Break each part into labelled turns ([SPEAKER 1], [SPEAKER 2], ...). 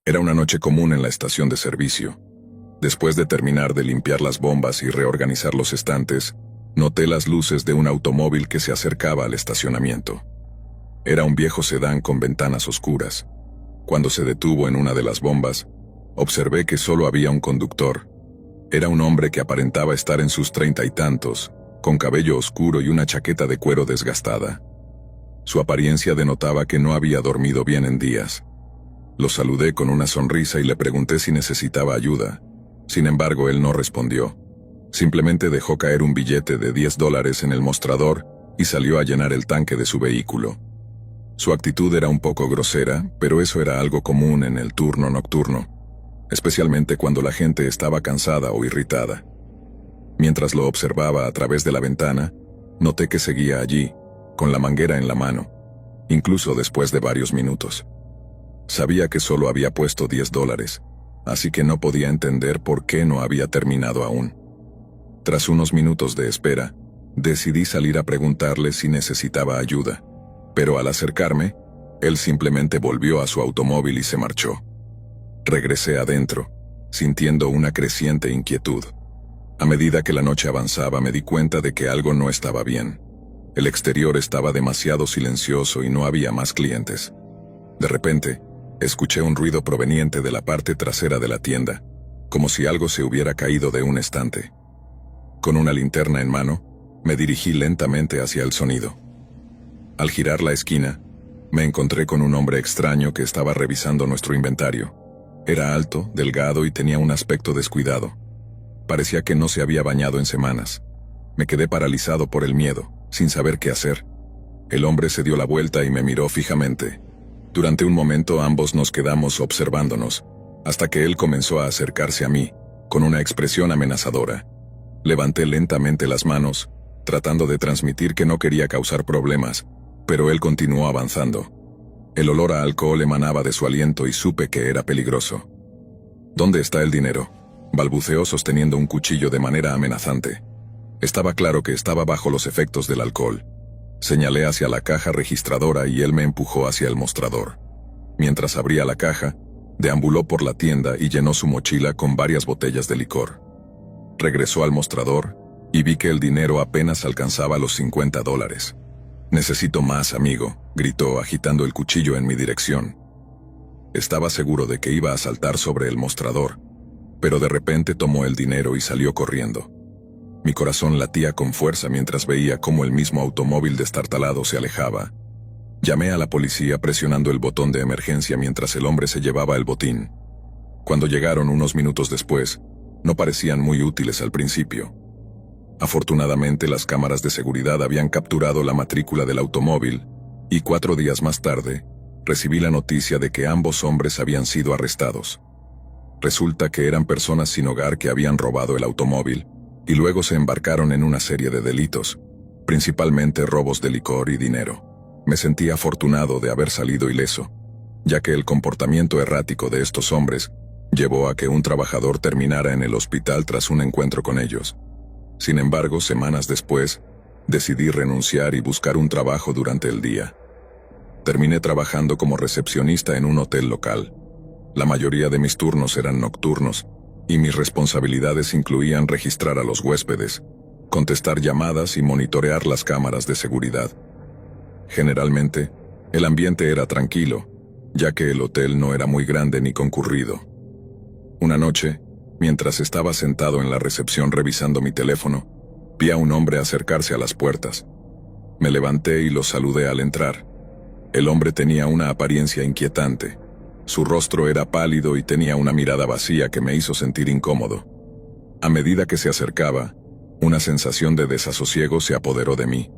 [SPEAKER 1] Era una noche común en la estación de servicio. Después de terminar de limpiar las bombas y reorganizar los estantes, noté las luces de un automóvil que se acercaba al estacionamiento. Era un viejo sedán con ventanas oscuras. Cuando se detuvo en una de las bombas, observé que solo había un conductor. Era un hombre que aparentaba estar en sus 30 y tantos, con cabello oscuro y una chaqueta de cuero desgastada. Su apariencia denotaba que no había dormido bien en días. Lo saludé con una sonrisa y le pregunté si necesitaba ayuda. Sin embargo, él no respondió. Simplemente dejó caer un billete de $10 en el mostrador y salió a llenar el tanque de su vehículo. Su actitud era un poco grosera, pero eso era algo común en el turno nocturno, especialmente cuando la gente estaba cansada o irritada. Mientras lo observaba a través de la ventana, noté que seguía allí, con la manguera en la mano, incluso después de varios minutos. Sabía que solo había puesto $10, así que no podía entender por qué no había terminado aún. Tras unos minutos de espera, decidí salir a preguntarle si necesitaba ayuda, pero al acercarme, él simplemente volvió a su automóvil y se marchó. Regresé adentro, sintiendo una creciente inquietud. A medida que la noche avanzaba, me di cuenta de que algo no estaba bien. El exterior estaba demasiado silencioso y no había más clientes. De repente, escuché un ruido proveniente de la parte trasera de la tienda, como si algo se hubiera caído de un estante. Con una linterna en mano, me dirigí lentamente hacia el sonido. Al girar la esquina, me encontré con un hombre extraño que estaba revisando nuestro inventario. Era alto, delgado y tenía un aspecto descuidado. Parecía que no se había bañado en semanas. Me quedé paralizado por el miedo, sin saber qué hacer. El hombre se dio la vuelta y me miró fijamente. Durante un momento ambos nos quedamos observándonos, hasta que él comenzó a acercarse a mí, con una expresión amenazadora. Levanté lentamente las manos, tratando de transmitir que no quería causar problemas, pero él continuó avanzando. El olor a alcohol emanaba de su aliento y supe que era peligroso. ¿Dónde está el dinero?, balbuceó sosteniendo un cuchillo de manera amenazante. Estaba claro que estaba bajo los efectos del alcohol. Señalé hacia la caja registradora y él me empujó hacia el mostrador. Mientras abría la caja, deambuló por la tienda y llenó su mochila con varias botellas de licor. Regresó al mostrador y vi que el dinero apenas alcanzaba los $50. «Necesito más, amigo», gritó agitando el cuchillo en mi dirección. Estaba seguro de que iba a saltar sobre el mostrador, pero de repente tomó el dinero y salió corriendo. Mi corazón latía con fuerza mientras veía cómo el mismo automóvil destartalado se alejaba. Llamé a la policía presionando el botón de emergencia mientras el hombre se llevaba el botín. Cuando llegaron unos minutos después, no parecían muy útiles al principio. Afortunadamente, las cámaras de seguridad habían capturado la matrícula del automóvil, y 4 días más tarde, recibí la noticia de que ambos hombres habían sido arrestados. Resulta que eran personas sin hogar que habían robado el automóvil, y luego se embarcaron en una serie de delitos, principalmente robos de licor y dinero. Me sentí afortunado de haber salido ileso, ya que el comportamiento errático de estos hombres llevó a que un trabajador terminara en el hospital tras un encuentro con ellos. Sin embargo, semanas después, decidí renunciar y buscar un trabajo durante el día. Terminé trabajando como recepcionista en un hotel local. La mayoría de mis turnos eran nocturnos, y mis responsabilidades incluían registrar a los huéspedes, contestar llamadas y monitorear las cámaras de seguridad. Generalmente, el ambiente era tranquilo, ya que el hotel no era muy grande ni concurrido. Una noche, mientras estaba sentado en la recepción revisando mi teléfono, vi a un hombre acercarse a las puertas. Me levanté y lo saludé al entrar. El hombre tenía una apariencia inquietante. Su rostro era pálido y tenía una mirada vacía que me hizo sentir incómodo. A medida que se acercaba, una sensación de desasosiego se apoderó de mí.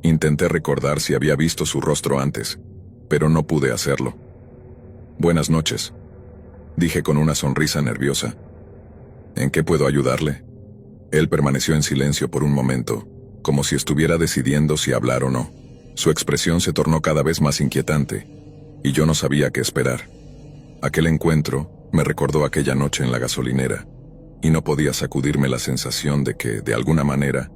[SPEAKER 1] Intenté recordar si había visto su rostro antes, pero no pude hacerlo. «Buenas noches», dije con una sonrisa nerviosa. «¿En qué puedo ayudarle?». Él permaneció en silencio por un momento, como si estuviera decidiendo si hablar o no. Su expresión se tornó cada vez más inquietante, y yo no sabía qué esperar. Aquel encuentro me recordó aquella noche en la gasolinera, y no podía sacudirme la sensación de que, de alguna manera,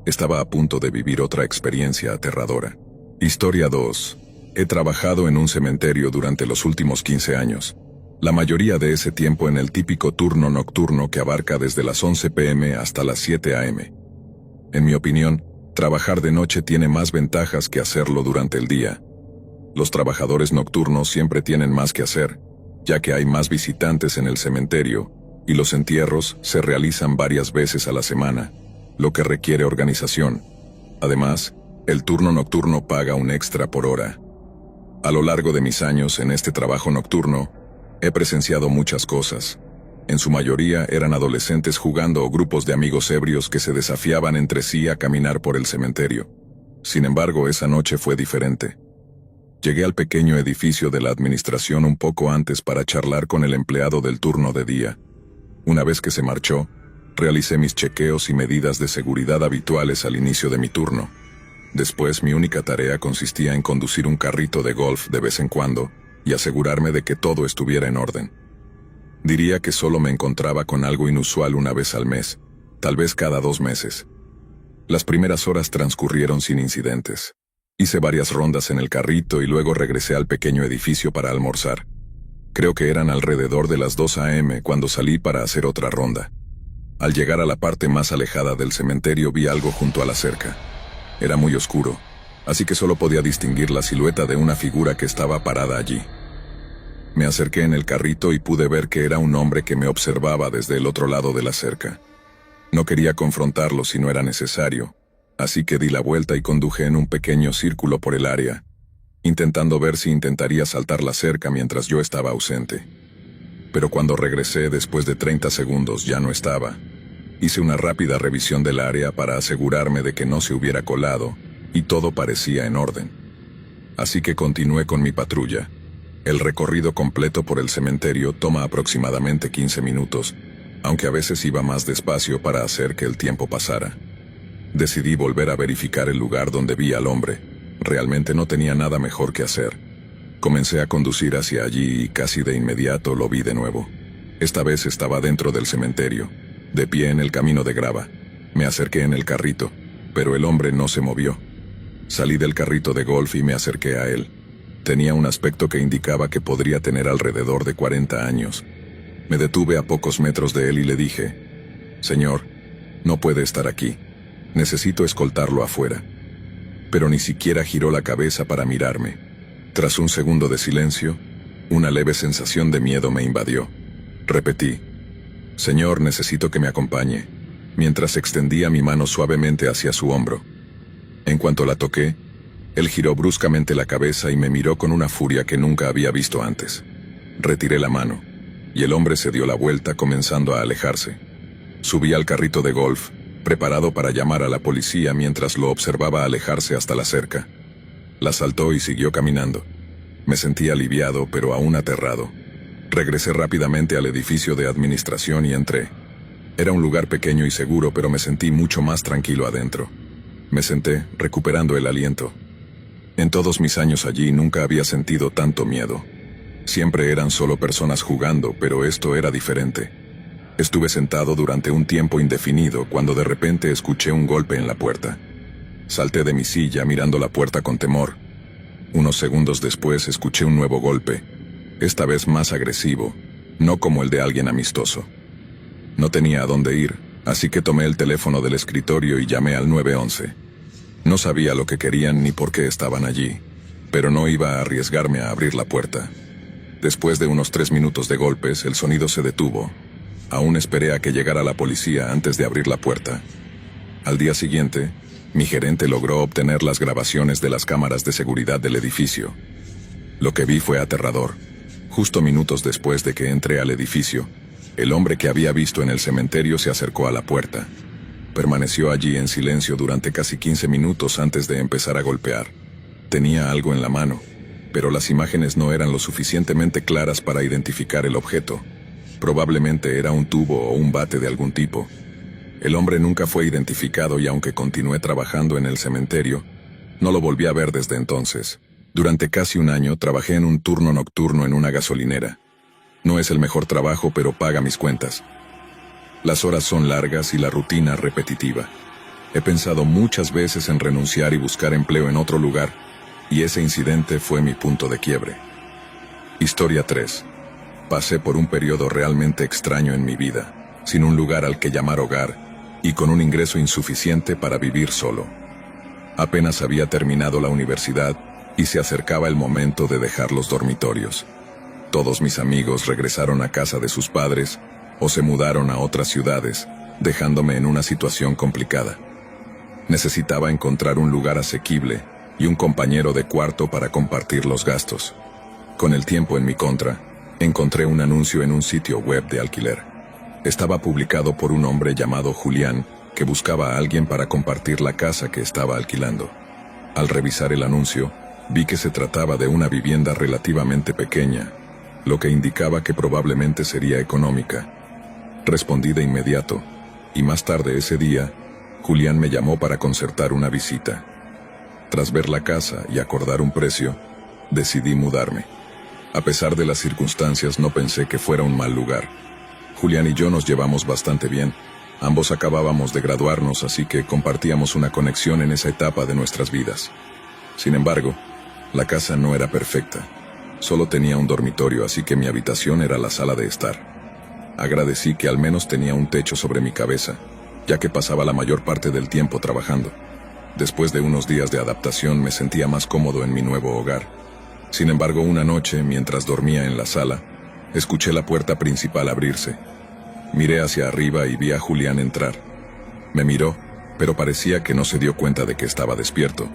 [SPEAKER 1] estaba a punto de vivir otra experiencia aterradora. Historia 2. He trabajado en un cementerio durante los últimos 15 años. La mayoría de ese tiempo en el típico turno nocturno que abarca desde las 11 p.m. hasta las 7 a.m. En mi opinión, trabajar de noche tiene más ventajas que hacerlo durante el día. Los trabajadores nocturnos siempre tienen más que hacer, ya que hay más visitantes en el cementerio, y los entierros se realizan varias veces a la semana, lo que requiere organización. Además, el turno nocturno paga un extra por hora. A lo largo de mis años en este trabajo nocturno, he presenciado muchas cosas. En su mayoría eran adolescentes jugando o grupos de amigos ebrios que se desafiaban entre sí a caminar por el cementerio. Sin embargo, esa noche fue diferente. Llegué al pequeño edificio de la administración un poco antes para charlar con el empleado del turno de día. Una vez que se marchó, realicé mis chequeos y medidas de seguridad habituales al inicio de mi turno. Después, mi única tarea consistía en conducir un carrito de golf de vez en cuando y asegurarme de que todo estuviera en orden. Diría que solo me encontraba con algo inusual una vez al mes, tal vez cada 2 meses. Las primeras horas transcurrieron sin incidentes. Hice varias rondas en el carrito y luego regresé al pequeño edificio para almorzar. Creo que eran alrededor de las 2 a.m. cuando salí para hacer otra ronda. Al llegar a la parte más alejada del cementerio vi algo junto a la cerca. Era muy oscuro, así que solo podía distinguir la silueta de una figura que estaba parada allí. Me acerqué en el carrito y pude ver que era un hombre que me observaba desde el otro lado de la cerca. No quería confrontarlo si no era necesario, así que di la vuelta y conduje en un pequeño círculo por el área, intentando ver si intentaría saltar la cerca mientras yo estaba ausente. Pero cuando regresé después de 30 segundos ya no estaba. Hice una rápida revisión del área para asegurarme de que no se hubiera colado, y todo parecía en orden. Así que continué con mi patrulla. El recorrido completo por el cementerio toma aproximadamente 15 minutos, aunque a veces iba más despacio para hacer que el tiempo pasara. Decidí volver a verificar el lugar donde vi al hombre. Realmente no tenía nada mejor que hacer. Comencé a conducir hacia allí y casi de inmediato lo vi de nuevo. Esta vez estaba dentro del cementerio, de pie en el camino de grava. Me acerqué en el carrito, pero el hombre no se movió. Salí del carrito de golf y me acerqué a él. Tenía un aspecto que indicaba que podría tener alrededor de 40 años. Me detuve a pocos metros de él y le dije: «Señor, no puede estar aquí. Necesito escoltarlo afuera». Pero ni siquiera giró la cabeza para mirarme. Tras un segundo de silencio, una leve sensación de miedo me invadió. Repetí: «Señor, necesito que me acompañe», mientras extendía mi mano suavemente hacia su hombro. En cuanto la toqué, él giró bruscamente la cabeza y me miró con una furia que nunca había visto antes. Retiré la mano, y el hombre se dio la vuelta comenzando a alejarse. Subí al carrito de golf, preparado para llamar a la policía mientras lo observaba alejarse hasta la cerca. La saltó y siguió caminando. Me sentí aliviado, pero aún aterrado. Regresé rápidamente al edificio de administración y entré. Era un lugar pequeño y seguro, pero me sentí mucho más tranquilo adentro. Me senté, recuperando el aliento. En todos mis años allí nunca había sentido tanto miedo. Siempre eran solo personas jugando, pero esto era diferente. Estuve sentado durante un tiempo indefinido cuando de repente escuché un golpe en la puerta. Salté de mi silla mirando la puerta con temor. Unos segundos después escuché un nuevo golpe, esta vez más agresivo, no como el de alguien amistoso. No tenía a dónde ir, así que tomé el teléfono del escritorio y llamé al 911. No sabía lo que querían ni por qué estaban allí, pero no iba a arriesgarme a abrir la puerta. Después de unos 3 minutos de golpes, el sonido se detuvo. Aún esperé a que llegara la policía antes de abrir la puerta. Al día siguiente, mi gerente logró obtener las grabaciones de las cámaras de seguridad del edificio. Lo que vi fue aterrador. Justo minutos después de que entré al edificio, el hombre que había visto en el cementerio se acercó a la puerta. Permaneció allí en silencio durante casi 15 minutos antes de empezar a golpear. Tenía algo en la mano, pero las imágenes no eran lo suficientemente claras para identificar el objeto. Probablemente era un tubo o un bate de algún tipo. El hombre nunca fue identificado y aunque continué trabajando en el cementerio, no lo volví a ver desde entonces. Durante casi un año trabajé en un turno nocturno en una gasolinera. No es el mejor trabajo, pero paga mis cuentas. Las horas son largas y la rutina repetitiva. He pensado muchas veces en renunciar y buscar empleo en otro lugar, y ese incidente fue mi punto de quiebre. Historia 3. Pasé por un periodo realmente extraño en mi vida, sin un lugar al que llamar hogar, y con un ingreso insuficiente para vivir solo. Apenas había terminado la universidad, y se acercaba el momento de dejar los dormitorios. Todos mis amigos regresaron a casa de sus padres, o se mudaron a otras ciudades, dejándome en una situación complicada. Necesitaba encontrar un lugar asequible y un compañero de cuarto para compartir los gastos. Con el tiempo en mi contra, encontré un anuncio en un sitio web de alquiler. Estaba publicado por un hombre llamado Julián, que buscaba a alguien para compartir la casa que estaba alquilando. Al revisar el anuncio, vi que se trataba de una vivienda relativamente pequeña, lo que indicaba que probablemente sería económica. Respondí de inmediato, y más tarde ese día, Julián me llamó para concertar una visita. Tras ver la casa y acordar un precio, decidí mudarme. A pesar de las circunstancias, no pensé que fuera un mal lugar. Julián y yo nos llevamos bastante bien. Ambos acabábamos de graduarnos, así que compartíamos una conexión en esa etapa de nuestras vidas. Sin embargo, la casa no era perfecta. Solo tenía un dormitorio, así que mi habitación era la sala de estar. Agradecí que al menos tenía un techo sobre mi cabeza, ya que pasaba la mayor parte del tiempo trabajando. Después de unos días de adaptación me sentía más cómodo en mi nuevo hogar. Sin embargo, una noche, mientras dormía en la sala, escuché la puerta principal abrirse. Miré hacia arriba y vi a Julián entrar. Me miró, pero parecía que no se dio cuenta de que estaba despierto,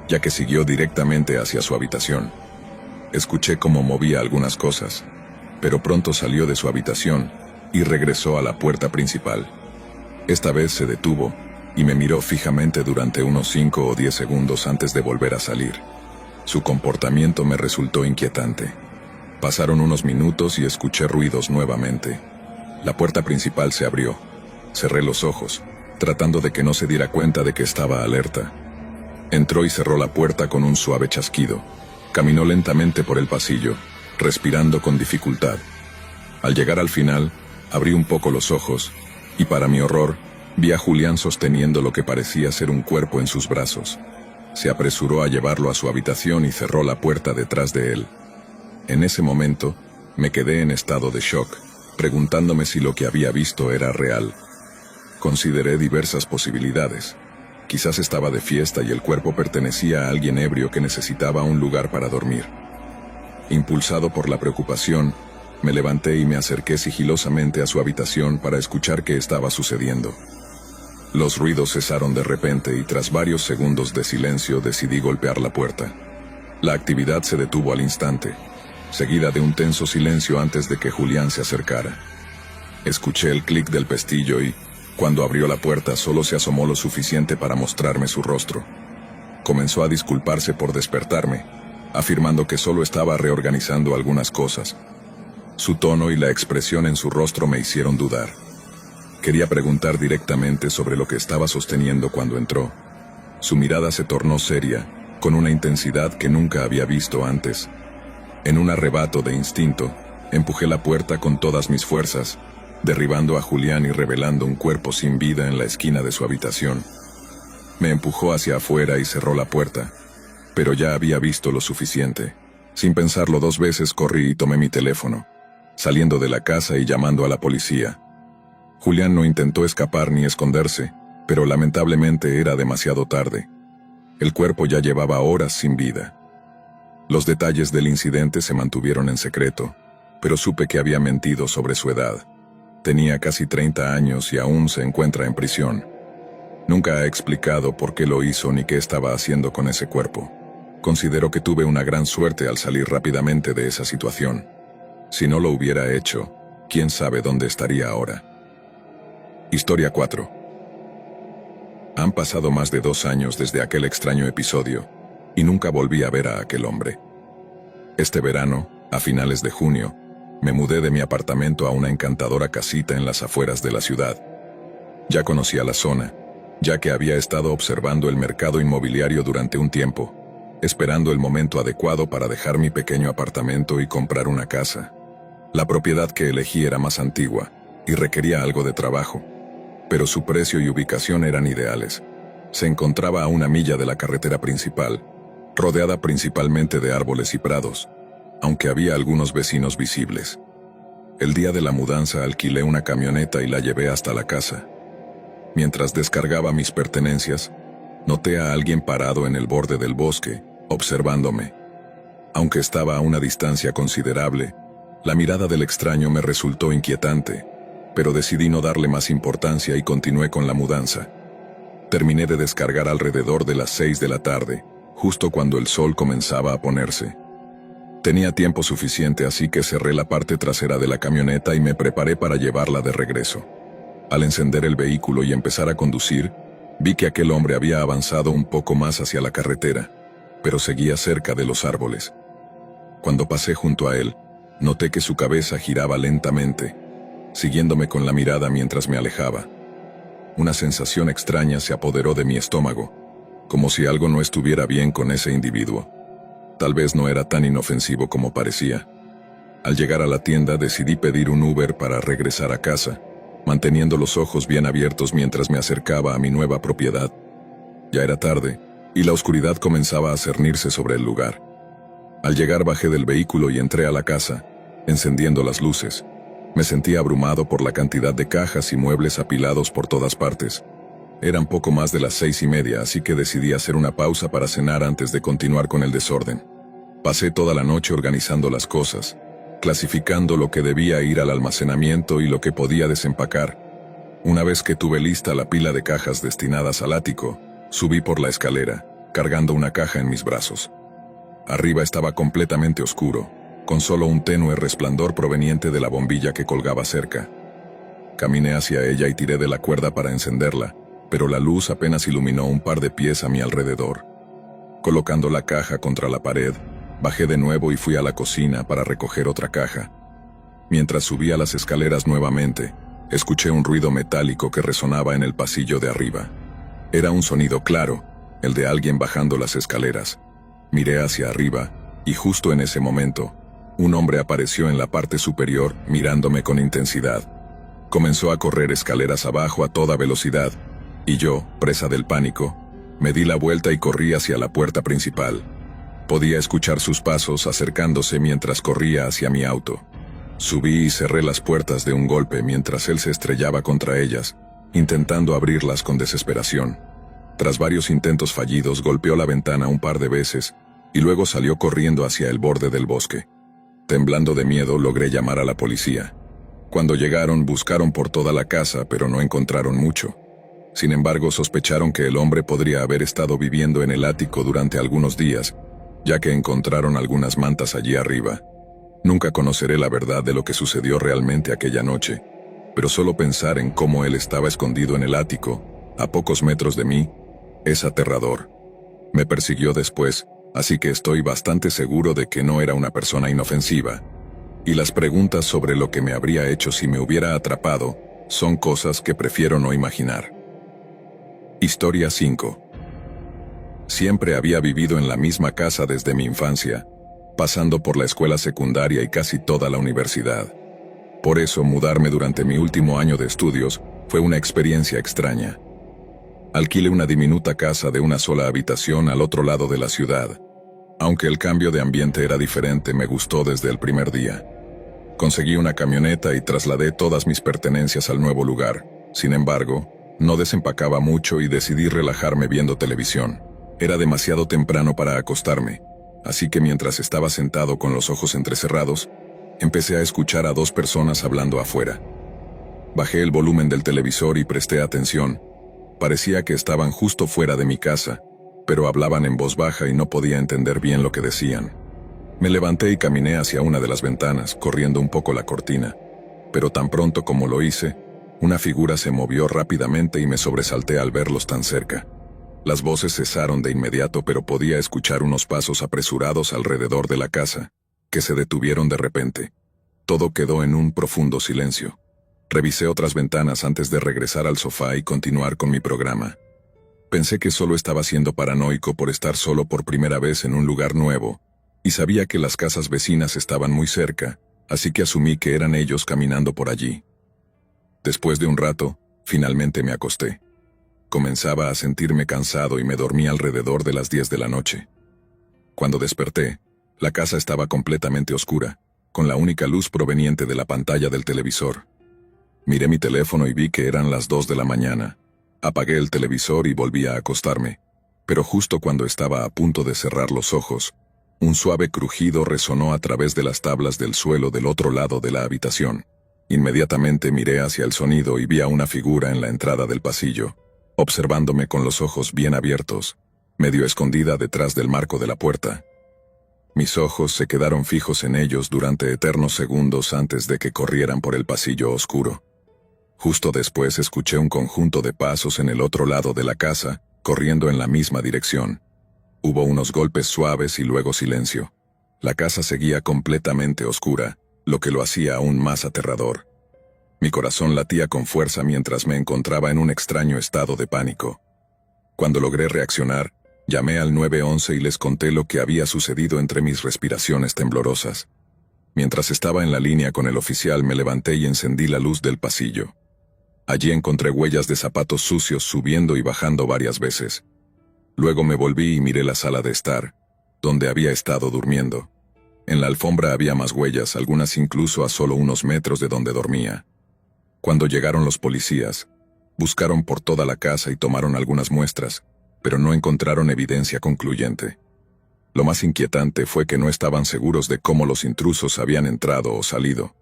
[SPEAKER 1] ya que siguió directamente hacia su habitación. Escuché cómo movía algunas cosas, pero pronto salió de su habitación y regresó a la puerta principal. Esta vez se detuvo y me miró fijamente durante unos 5 o 10 segundos antes de volver a salir. Su comportamiento me resultó inquietante. Pasaron unos minutos y escuché ruidos nuevamente. La puerta principal se abrió. Cerré los ojos, tratando de que no se diera cuenta de que estaba alerta. Entró y cerró la puerta con un suave chasquido. Caminó lentamente por el pasillo, respirando con dificultad. Al llegar al final, abrí un poco los ojos, y para mi horror, vi a Julián sosteniendo lo que parecía ser un cuerpo en sus brazos. Se apresuró a llevarlo a su habitación y cerró la puerta detrás de él. En ese momento, me quedé en estado de shock, preguntándome si lo que había visto era real. Consideré diversas posibilidades. Quizás estaba de fiesta y el cuerpo pertenecía a alguien ebrio que necesitaba un lugar para dormir. Impulsado por la preocupación, me levanté y me acerqué sigilosamente a su habitación para escuchar qué estaba sucediendo. Los ruidos cesaron de repente y tras varios segundos de silencio decidí golpear la puerta. La actividad se detuvo al instante, seguida de un tenso silencio antes de que Julián se acercara. Escuché el clic del pestillo y, cuando abrió la puerta, solo se asomó lo suficiente para mostrarme su rostro. Comenzó a disculparse por despertarme, afirmando que solo estaba reorganizando algunas cosas. Su tono y la expresión en su rostro me hicieron dudar. Quería preguntar directamente sobre lo que estaba sosteniendo cuando entró. Su mirada se tornó seria, con una intensidad que nunca había visto antes. En un arrebato de instinto, empujé la puerta con todas mis fuerzas, derribando a Julián y revelando un cuerpo sin vida en la esquina de su habitación. Me empujó hacia afuera y cerró la puerta, pero ya había visto lo suficiente. Sin pensarlo 2 veces corrí y tomé mi teléfono, saliendo de la casa y llamando a la policía. Julián no intentó escapar ni esconderse, pero lamentablemente era demasiado tarde. El cuerpo ya llevaba horas sin vida. Los detalles del incidente se mantuvieron en secreto, pero supe que había mentido sobre su edad. Tenía casi 30 años y aún se encuentra en prisión. Nunca ha explicado por qué lo hizo ni qué estaba haciendo con ese cuerpo. Considero que tuve una gran suerte al salir rápidamente de esa situación. Si no lo hubiera hecho, quién sabe dónde estaría ahora. Historia 4. Han pasado más de 2 años desde aquel extraño episodio, y nunca volví a ver a aquel hombre. Este verano, a finales de junio, me mudé de mi apartamento a una encantadora casita en las afueras de la ciudad. Ya conocía la zona, ya que había estado observando el mercado inmobiliario durante un tiempo, esperando el momento adecuado para dejar mi pequeño apartamento y comprar una casa. La propiedad que elegí era más antigua, y requería algo de trabajo, pero su precio y ubicación eran ideales. Se encontraba a 1 milla de la carretera principal, rodeada principalmente de árboles y prados, aunque había algunos vecinos visibles. El día de la mudanza alquilé una camioneta y la llevé hasta la casa. Mientras descargaba mis pertenencias, noté a alguien parado en el borde del bosque, observándome. Aunque estaba a una distancia considerable, la mirada del extraño me resultó inquietante, pero decidí no darle más importancia y continué con la mudanza. Terminé de descargar alrededor de las 6 de la tarde, justo cuando el sol comenzaba a ponerse. Tenía tiempo suficiente, así que cerré la parte trasera de la camioneta y me preparé para llevarla de regreso. Al encender el vehículo y empezar a conducir, vi que aquel hombre había avanzado un poco más hacia la carretera, pero seguía cerca de los árboles. Cuando pasé junto a él, noté que su cabeza giraba lentamente, siguiéndome con la mirada mientras me alejaba. Una sensación extraña se apoderó de mi estómago, como si algo no estuviera bien con ese individuo. Tal vez no era tan inofensivo como parecía. Al llegar a la tienda decidí pedir un Uber para regresar a casa, manteniendo los ojos bien abiertos mientras me acercaba a mi nueva propiedad. Ya era tarde, y la oscuridad comenzaba a cernirse sobre el lugar. Al llegar bajé del vehículo y entré a la casa, encendiendo las luces. Me sentí abrumado por la cantidad de cajas y muebles apilados por todas partes. Eran poco más de las 6:30, así que decidí hacer una pausa para cenar antes de continuar con el desorden. Pasé toda la noche organizando las cosas, clasificando lo que debía ir al almacenamiento y lo que podía desempacar. Una vez que tuve lista la pila de cajas destinadas al ático, subí por la escalera, cargando una caja en mis brazos. Arriba estaba completamente oscuro, con solo un tenue resplandor proveniente de la bombilla que colgaba cerca. Caminé hacia ella y tiré de la cuerda para encenderla, pero la luz apenas iluminó un par de pies a mi alrededor. Colocando la caja contra la pared, bajé de nuevo y fui a la cocina para recoger otra caja. Mientras subía las escaleras nuevamente, escuché un ruido metálico que resonaba en el pasillo de arriba. Era un sonido claro, el de alguien bajando las escaleras. Miré hacia arriba, y justo en ese momento, un hombre apareció en la parte superior, mirándome con intensidad. Comenzó a correr escaleras abajo a toda velocidad, y yo, presa del pánico, me di la vuelta y corrí hacia la puerta principal. Podía escuchar sus pasos acercándose mientras corría hacia mi auto. Subí y cerré las puertas de un golpe mientras él se estrellaba contra ellas, intentando abrirlas con desesperación. Tras varios intentos fallidos, golpeó la ventana un par de veces, y luego salió corriendo hacia el borde del bosque. Temblando de miedo, logré llamar a la policía. Cuando llegaron, buscaron por toda la casa, pero no encontraron mucho. Sin embargo, sospecharon que el hombre podría haber estado viviendo en el ático durante algunos días, ya que encontraron algunas mantas allí arriba. Nunca conoceré la verdad de lo que sucedió realmente aquella noche, pero solo pensar en cómo él estaba escondido en el ático, a pocos metros de mí, es aterrador. Me persiguió después, así que estoy bastante seguro de que no era una persona inofensiva. Y las preguntas sobre lo que me habría hecho si me hubiera atrapado son cosas que prefiero no imaginar. Historia 5. Siempre había vivido en la misma casa desde mi infancia, pasando por la escuela secundaria y casi toda la universidad. Por eso, mudarme durante mi último año de estudios fue una experiencia extraña. Alquilé una diminuta casa de una sola habitación al otro lado de la ciudad. Aunque el cambio de ambiente era diferente, me gustó desde el primer día. Conseguí una camioneta y trasladé todas mis pertenencias al nuevo lugar. Sin embargo, no desempacaba mucho y decidí relajarme viendo televisión. Era demasiado temprano para acostarme, así que mientras estaba sentado con los ojos entrecerrados, empecé a escuchar a dos personas hablando afuera. Bajé el volumen del televisor y presté atención. Parecía que estaban justo fuera de mi casa, pero hablaban en voz baja y no podía entender bien lo que decían. Me levanté y caminé hacia una de las ventanas, corriendo un poco la cortina. Pero tan pronto como lo hice, una figura se movió rápidamente y me sobresalté al verlos tan cerca. Las voces cesaron de inmediato, pero podía escuchar unos pasos apresurados alrededor de la casa, que se detuvieron de repente. Todo quedó en un profundo silencio. Revisé otras ventanas antes de regresar al sofá y continuar con mi programa. Pensé que solo estaba siendo paranoico por estar solo por primera vez en un lugar nuevo, y sabía que las casas vecinas estaban muy cerca, así que asumí que eran ellos caminando por allí. Después de un rato, finalmente me acosté. Comenzaba a sentirme cansado y me dormí alrededor de las 10 de la noche. Cuando desperté, la casa estaba completamente oscura, con la única luz proveniente de la pantalla del televisor. Miré mi teléfono y vi que eran las 2 de la mañana. Apagué el televisor y volví a acostarme, pero justo cuando estaba a punto de cerrar los ojos, un suave crujido resonó a través de las tablas del suelo del otro lado de la habitación. Inmediatamente miré hacia el sonido y vi a una figura en la entrada del pasillo, observándome con los ojos bien abiertos, medio escondida detrás del marco de la puerta. Mis ojos se quedaron fijos en ellos durante eternos segundos antes de que corrieran por el pasillo oscuro. Justo después escuché un conjunto de pasos en el otro lado de la casa, corriendo en la misma dirección. Hubo unos golpes suaves y luego silencio. La casa seguía completamente oscura, lo que lo hacía aún más aterrador. Mi corazón latía con fuerza mientras me encontraba en un extraño estado de pánico. Cuando logré reaccionar, llamé al 911 y les conté lo que había sucedido entre mis respiraciones temblorosas. Mientras estaba en la línea con el oficial, me levanté y encendí la luz del pasillo. Allí encontré huellas de zapatos sucios subiendo y bajando varias veces. Luego me volví y miré la sala de estar, donde había estado durmiendo. En la alfombra había más huellas, algunas incluso a solo unos metros de donde dormía. Cuando llegaron los policías, buscaron por toda la casa y tomaron algunas muestras, pero no encontraron evidencia concluyente. Lo más inquietante fue que no estaban seguros de cómo los intrusos habían entrado o salido.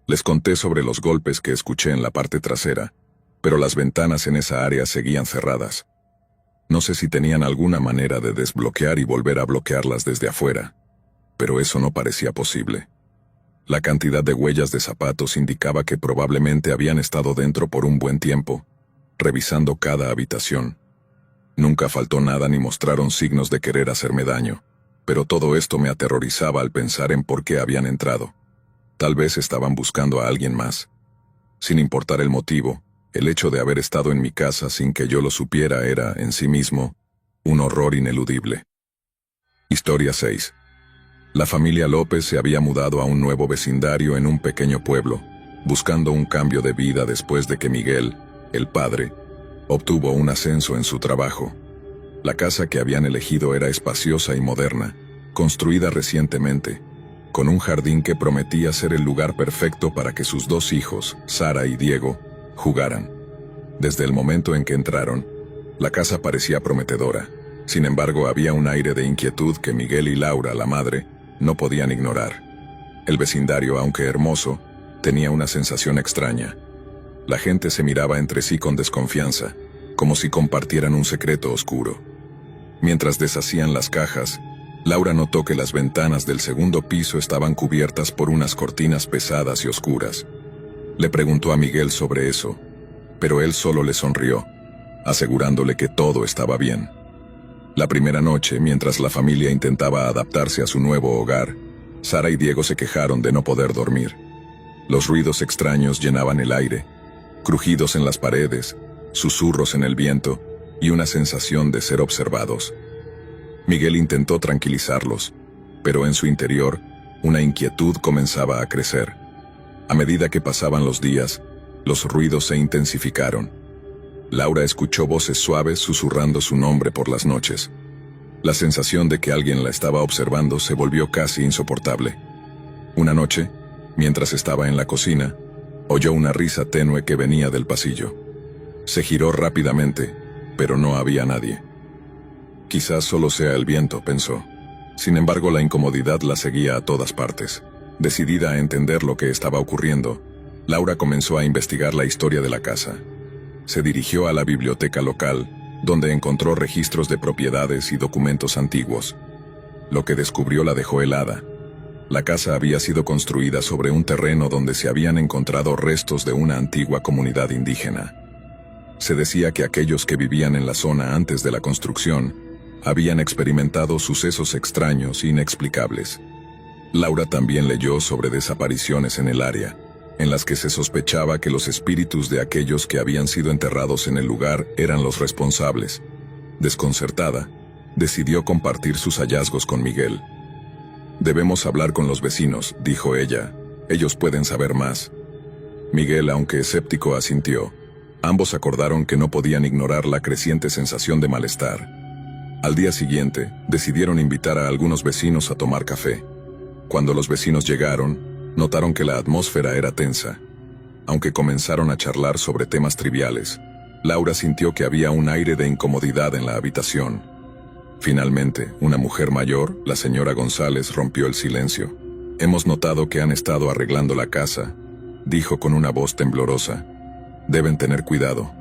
[SPEAKER 1] Les conté sobre los golpes que escuché en la parte trasera, pero las ventanas en esa área seguían cerradas. No sé si tenían alguna manera de desbloquear y volver a bloquearlas desde afuera, pero eso no parecía posible. La cantidad de huellas de zapatos indicaba que probablemente habían estado dentro por un buen tiempo, revisando cada habitación. Nunca faltó nada ni mostraron signos de querer hacerme daño, pero todo esto me aterrorizaba al pensar en por qué habían entrado. Tal vez estaban buscando a alguien más. Sin importar el motivo, el hecho de haber estado en mi casa sin que yo lo supiera era, en sí mismo, un horror ineludible. Historia 6. La familia López se había mudado a un nuevo vecindario en un pequeño pueblo, buscando un cambio de vida después de que Miguel, el padre, obtuvo un ascenso en su trabajo. La casa que habían elegido era espaciosa y moderna, construida recientemente, con un jardín que prometía ser el lugar perfecto para que sus dos hijos, Sara y Diego, jugaran. Desde el momento en que entraron, la casa parecía prometedora. Sin embargo, había un aire de inquietud que Miguel y Laura, la madre, no podían ignorar. El vecindario, aunque hermoso, tenía una sensación extraña. La gente se miraba entre sí con desconfianza, como si compartieran un secreto oscuro. Mientras deshacían las cajas, Laura notó que las ventanas del segundo piso estaban cubiertas por unas cortinas pesadas y oscuras. Le preguntó a Miguel sobre eso, pero él solo le sonrió, asegurándole que todo estaba bien. La primera noche, mientras la familia intentaba adaptarse a su nuevo hogar, Sara y Diego se quejaron de no poder dormir. Los ruidos extraños llenaban el aire, crujidos en las paredes, susurros en el viento y una sensación de ser observados. Miguel intentó tranquilizarlos, pero en su interior, una inquietud comenzaba a crecer. A medida que pasaban los días, los ruidos se intensificaron. Laura escuchó voces suaves susurrando su nombre por las noches. La sensación de que alguien la estaba observando se volvió casi insoportable. Una noche, mientras estaba en la cocina, oyó una risa tenue que venía del pasillo. Se giró rápidamente, pero no había nadie. Quizás solo sea el viento, pensó. Sin embargo, la incomodidad la seguía a todas partes. Decidida a entender lo que estaba ocurriendo, Laura comenzó a investigar la historia de la casa. Se dirigió a la biblioteca local, donde encontró registros de propiedades y documentos antiguos. Lo que descubrió la dejó helada. La casa había sido construida sobre un terreno donde se habían encontrado restos de una antigua comunidad indígena. Se decía que aquellos que vivían en la zona antes de la construcción habían experimentado sucesos extraños e inexplicables. Laura también leyó sobre desapariciones en el área, en las que se sospechaba que los espíritus de aquellos que habían sido enterrados en el lugar eran los responsables. Desconcertada, decidió compartir sus hallazgos con Miguel. «Debemos hablar con los vecinos», dijo ella. «Ellos pueden saber más». Miguel, aunque escéptico, asintió. Ambos acordaron que no podían ignorar la creciente sensación de malestar. Al día siguiente, decidieron invitar a algunos vecinos a tomar café. Cuando los vecinos llegaron, notaron que la atmósfera era tensa. Aunque comenzaron a charlar sobre temas triviales, Laura sintió que había un aire de incomodidad en la habitación. Finalmente, una mujer mayor, la señora González, rompió el silencio. «Hemos notado que han estado arreglando la casa», dijo con una voz temblorosa. «Deben tener cuidado».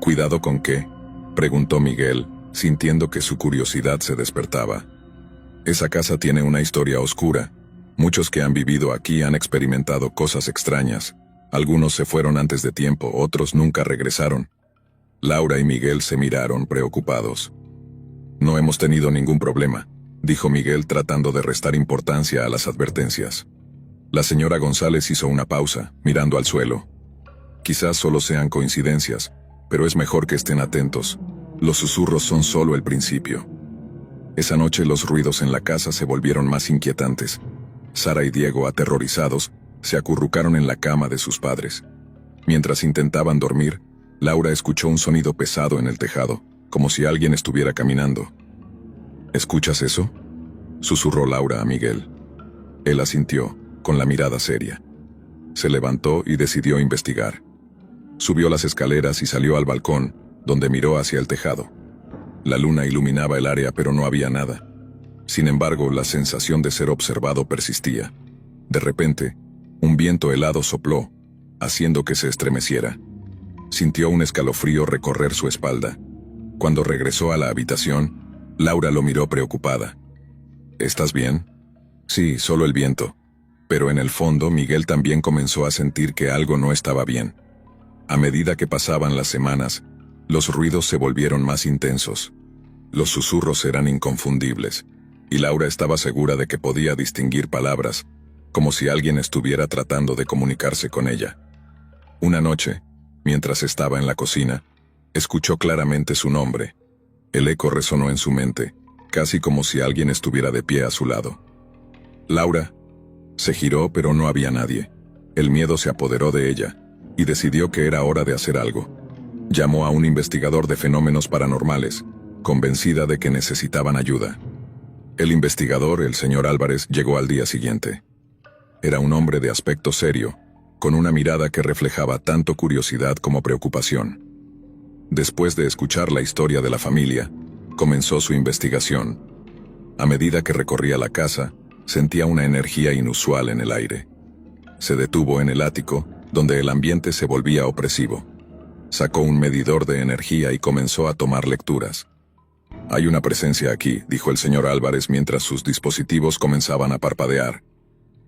[SPEAKER 1] «¿Cuidado con qué?», preguntó Miguel, sintiendo que su curiosidad se despertaba. «Esa casa tiene una historia oscura. Muchos que han vivido aquí han experimentado cosas extrañas. Algunos se fueron antes de tiempo, otros nunca regresaron». Laura y Miguel se miraron preocupados. «No hemos tenido ningún problema», dijo Miguel tratando de restar importancia a las advertencias. La señora González hizo una pausa, mirando al suelo. «Quizás solo sean coincidencias, pero es mejor que estén atentos. Los susurros son solo el principio». Esa noche los ruidos en la casa se volvieron más inquietantes. Sara y Diego, aterrorizados, se acurrucaron en la cama de sus padres. Mientras intentaban dormir, Laura escuchó un sonido pesado en el tejado, como si alguien estuviera caminando. «¿Escuchas eso?», susurró Laura a Miguel. Él asintió, con la mirada seria. Se levantó y decidió investigar. Subió las escaleras y salió al balcón, donde miró hacia el tejado. La luna iluminaba el área, pero no había nada. Sin embargo, la sensación de ser observado persistía. De repente, un viento helado sopló, haciendo que se estremeciera. Sintió un escalofrío recorrer su espalda. Cuando regresó a la habitación, Laura lo miró preocupada. «¿Estás bien?». «Sí, solo el viento». Pero en el fondo Miguel también comenzó a sentir que algo no estaba bien. A medida que pasaban las semanas, los ruidos se volvieron más intensos. Los susurros eran inconfundibles, y Laura estaba segura de que podía distinguir palabras, como si alguien estuviera tratando de comunicarse con ella. Una noche, mientras estaba en la cocina, escuchó claramente su nombre. El eco resonó en su mente, casi como si alguien estuviera de pie a su lado. «Laura». Se giró, pero no había nadie. El miedo se apoderó de ella, y decidió que era hora de hacer algo. Llamó a un investigador de fenómenos paranormales, convencida de que necesitaban ayuda. El investigador, el señor Álvarez, llegó al día siguiente. Era un hombre de aspecto serio, con una mirada que reflejaba tanto curiosidad como preocupación. Después de escuchar la historia de la familia, comenzó su investigación. A medida que recorría la casa, sentía una energía inusual en el aire. Se detuvo en el ático, donde el ambiente se volvía opresivo. Sacó un medidor de energía y comenzó a tomar lecturas. «Hay una presencia aquí», dijo el señor Álvarez mientras sus dispositivos comenzaban a parpadear.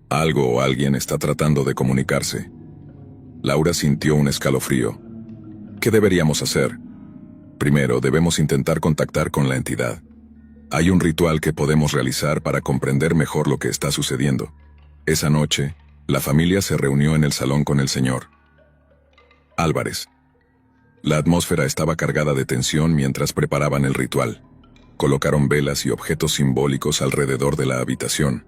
[SPEAKER 1] «Algo o alguien está tratando de comunicarse». Laura sintió un escalofrío. «¿Qué deberíamos hacer?». «Primero, debemos intentar contactar con la entidad. Hay un ritual que podemos realizar para comprender mejor lo que está sucediendo». Esa noche, la familia se reunió en el salón con el señor Álvarez. La atmósfera estaba cargada de tensión mientras preparaban el ritual. Colocaron velas y objetos simbólicos alrededor de la habitación.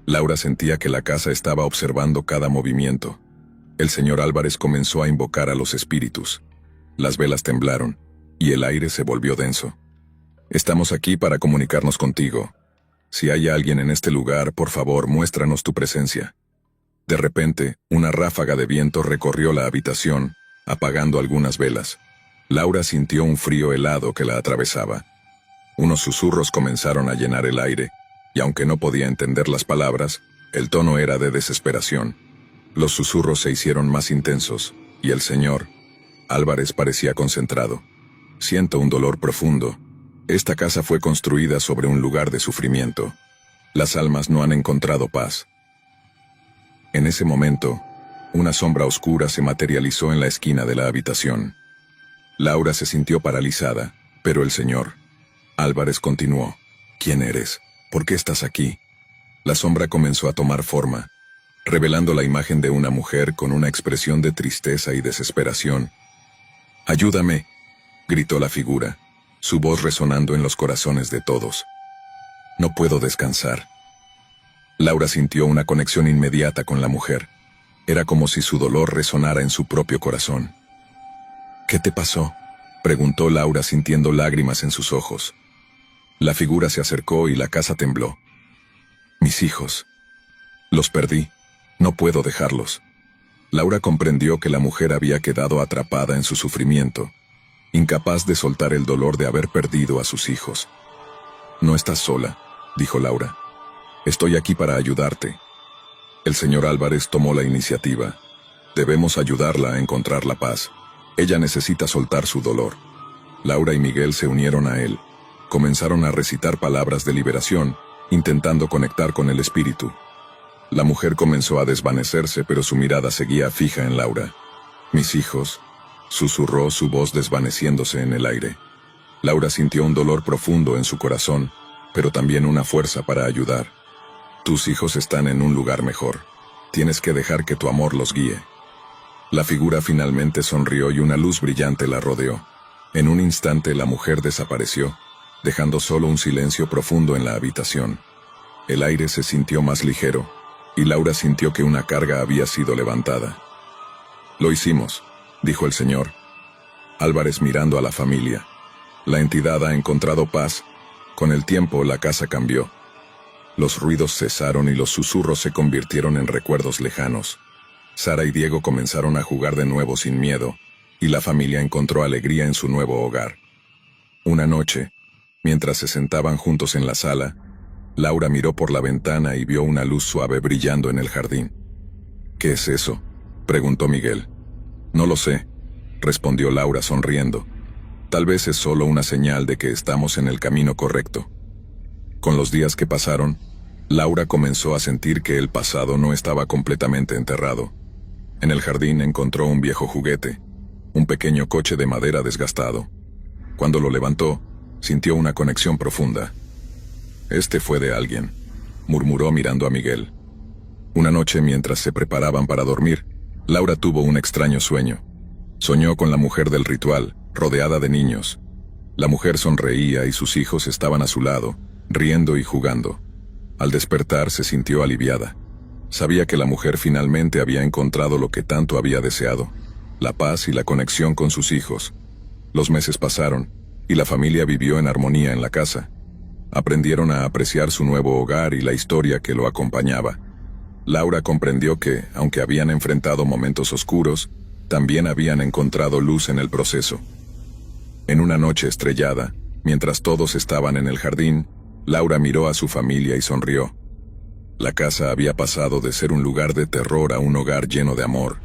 [SPEAKER 1] Laura sentía que la casa estaba observando cada movimiento. El señor Álvarez comenzó a invocar a los espíritus. Las velas temblaron, y el aire se volvió denso. «Estamos aquí para comunicarnos contigo. Si hay alguien en este lugar, por favor, muéstranos tu presencia». De repente, una ráfaga de viento recorrió la habitación, apagando algunas velas. Laura sintió un frío helado que la atravesaba. Unos susurros comenzaron a llenar el aire, y aunque no podía entender las palabras, el tono era de desesperación. Los susurros se hicieron más intensos, y el señor Álvarez parecía concentrado. «Siento un dolor profundo. Esta casa fue construida sobre un lugar de sufrimiento. Las almas no han encontrado paz». En ese momento, una sombra oscura se materializó en la esquina de la habitación. Laura se sintió paralizada, pero el señor Álvarez continuó. «¿Quién eres? ¿Por qué estás aquí?». La sombra comenzó a tomar forma, revelando la imagen de una mujer con una expresión de tristeza y desesperación. «Ayúdame», gritó la figura, su voz resonando en los corazones de todos. «No puedo descansar». Laura sintió una conexión inmediata con la mujer. Era como si su dolor resonara en su propio corazón. «¿Qué te pasó?», preguntó Laura sintiendo lágrimas en sus ojos. La figura se acercó y la casa tembló. «Mis hijos». Los perdí. No puedo dejarlos. Laura comprendió que la mujer había quedado atrapada en su sufrimiento, incapaz de soltar el dolor de haber perdido a sus hijos. No estás sola, dijo Laura. Estoy aquí para ayudarte. El señor Álvarez tomó la iniciativa. Debemos ayudarla a encontrar la paz. Ella necesita soltar su dolor. Laura y Miguel se unieron a él. Comenzaron a recitar palabras de liberación, intentando conectar con el espíritu. La mujer comenzó a desvanecerse, pero su mirada seguía fija en Laura. «Mis hijos», susurró, su voz desvaneciéndose en el aire. Laura sintió un dolor profundo en su corazón, pero también una fuerza para ayudar. «Tus hijos están en un lugar mejor. Tienes que dejar que tu amor los guíe». La figura finalmente sonrió y una luz brillante la rodeó. En un instante la mujer desapareció, dejando solo un silencio profundo en la habitación. El aire se sintió más ligero, y Laura sintió que una carga había sido levantada. «Lo hicimos», dijo el señor Álvarez mirando a la familia. «La entidad ha encontrado paz». Con el tiempo la casa cambió. Los ruidos cesaron y los susurros se convirtieron en recuerdos lejanos. Sara y Diego comenzaron a jugar de nuevo sin miedo, y la familia encontró alegría en su nuevo hogar. Una noche, mientras se sentaban juntos en la sala, Laura miró por la ventana y vio una luz suave brillando en el jardín. «¿Qué es eso?», preguntó Miguel. «No lo sé», respondió Laura sonriendo. «Tal vez es solo una señal de que estamos en el camino correcto». Con los días que pasaron, Laura comenzó a sentir que el pasado no estaba completamente enterrado. En el jardín encontró un viejo juguete, un pequeño coche de madera desgastado. Cuando lo levantó, sintió una conexión profunda. «Este fue de alguien», murmuró mirando a Miguel. Una noche, mientras se preparaban para dormir, Laura tuvo un extraño sueño. Soñó con la mujer del ritual, rodeada de niños. La mujer sonreía y sus hijos estaban a su lado, riendo y jugando. Al despertar se sintió aliviada. Sabía que la mujer finalmente había encontrado lo que tanto había deseado, la paz y la conexión con sus hijos. Los meses pasaron, y la familia vivió en armonía en la casa. Aprendieron a apreciar su nuevo hogar y la historia que lo acompañaba. Laura comprendió que, aunque habían enfrentado momentos oscuros, también habían encontrado luz en el proceso. En una noche estrellada, mientras todos estaban en el jardín, Laura miró a su familia y sonrió. La casa había pasado de ser un lugar de terror a un hogar lleno de amor.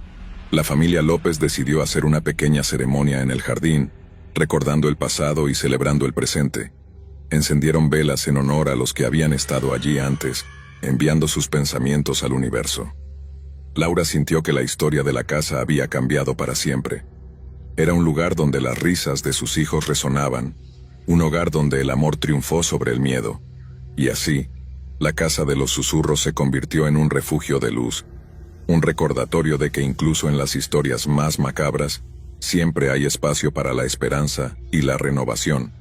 [SPEAKER 1] La familia López decidió hacer una pequeña ceremonia en el jardín, recordando el pasado y celebrando el presente. Encendieron velas en honor a los que habían estado allí antes, enviando sus pensamientos al universo. Laura sintió que la historia de la casa había cambiado para siempre. Era un lugar donde las risas de sus hijos resonaban, un hogar donde el amor triunfó sobre el miedo. Y así, la casa de los susurros se convirtió en un refugio de luz, un recordatorio de que incluso en las historias más macabras, siempre hay espacio para la esperanza y la renovación.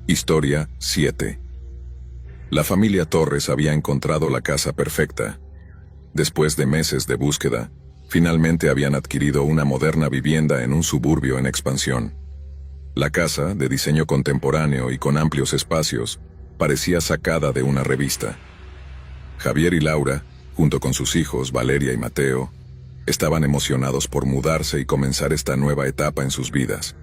[SPEAKER 1] Historia 7. La familia Torres había encontrado la casa perfecta. Después de meses de búsqueda, finalmente habían adquirido una moderna vivienda en un suburbio en expansión. La casa, de diseño contemporáneo y con amplios espacios, parecía sacada de una revista. Javier y Laura, junto con sus hijos Valeria y Mateo, estaban emocionados por mudarse y comenzar esta nueva etapa en sus vidas.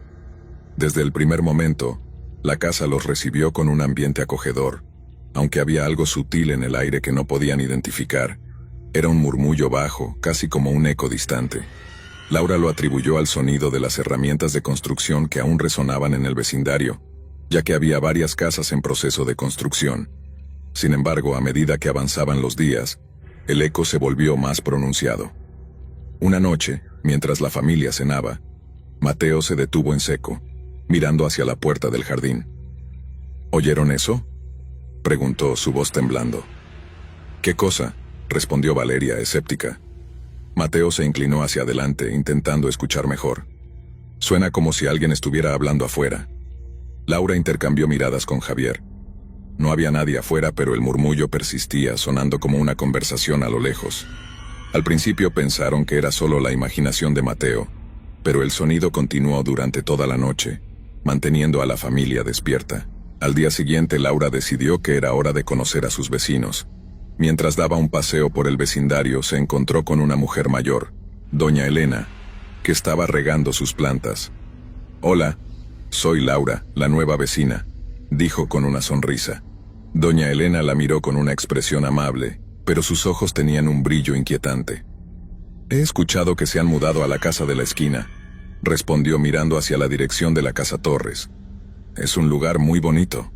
[SPEAKER 1] Desde el primer momento, la casa los recibió con un ambiente acogedor, aunque había algo sutil en el aire que no podían identificar. Era un murmullo bajo, casi como un eco distante. Laura lo atribuyó al sonido de las herramientas de construcción que aún resonaban en el vecindario, ya que había varias casas en proceso de construcción. Sin embargo, a medida que avanzaban los días, el eco se volvió más pronunciado. Una noche, mientras la familia cenaba, Mateo se detuvo en seco, mirando hacia la puerta del jardín. ¿Oyeron eso?, preguntó, su voz temblando. «¿Qué cosa?», respondió Valeria, escéptica. Mateo se inclinó hacia adelante, intentando escuchar mejor. «Suena como si alguien estuviera hablando afuera». Laura intercambió miradas con Javier. No había nadie afuera, pero el murmullo persistía, sonando como una conversación a lo lejos. Al principio pensaron que era solo la imaginación de Mateo, pero el sonido continuó durante toda la noche, manteniendo a la familia despierta. Al día siguiente, Laura decidió que era hora de conocer a sus vecinos. Mientras daba un paseo por el vecindario, se encontró con una mujer mayor, doña Elena, que estaba regando sus plantas. «Hola, soy Laura, la nueva vecina», dijo con una sonrisa. Doña Elena la miró con una expresión amable, pero sus ojos tenían un brillo inquietante. «He escuchado que se han mudado a la casa de la esquina», respondió mirando hacia la dirección de la casa Torres. «Es un lugar muy bonito».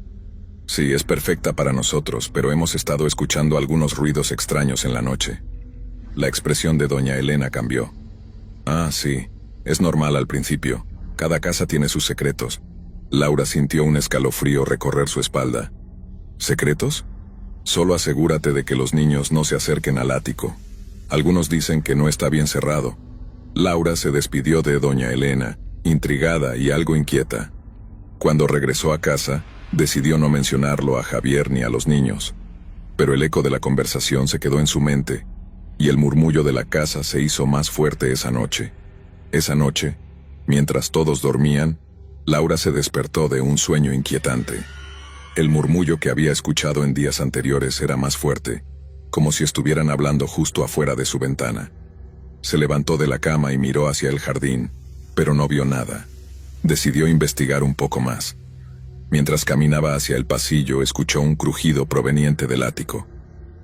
[SPEAKER 1] «Sí, es perfecta para nosotros, pero hemos estado escuchando algunos ruidos extraños en la noche». La expresión de doña Elena cambió. «Ah, sí, es normal al principio. Cada casa tiene sus secretos». Laura sintió un escalofrío recorrer su espalda. «¿Secretos? Solo asegúrate de que los niños no se acerquen al ático. Algunos dicen que no está bien cerrado». Laura se despidió de doña Elena, intrigada y algo inquieta. Cuando regresó a casa, decidió no mencionarlo a Javier ni a los niños. Pero el eco de la conversación se quedó en su mente, y el murmullo de la casa se hizo más fuerte esa noche. Esa noche, mientras todos dormían, Laura se despertó de un sueño inquietante. El murmullo que había escuchado en días anteriores era más fuerte, como si estuvieran hablando justo afuera de su ventana. Se levantó de la cama y miró hacia el jardín, pero no vio nada. Decidió investigar un poco más. Mientras caminaba hacia el pasillo, escuchó un crujido proveniente del ático.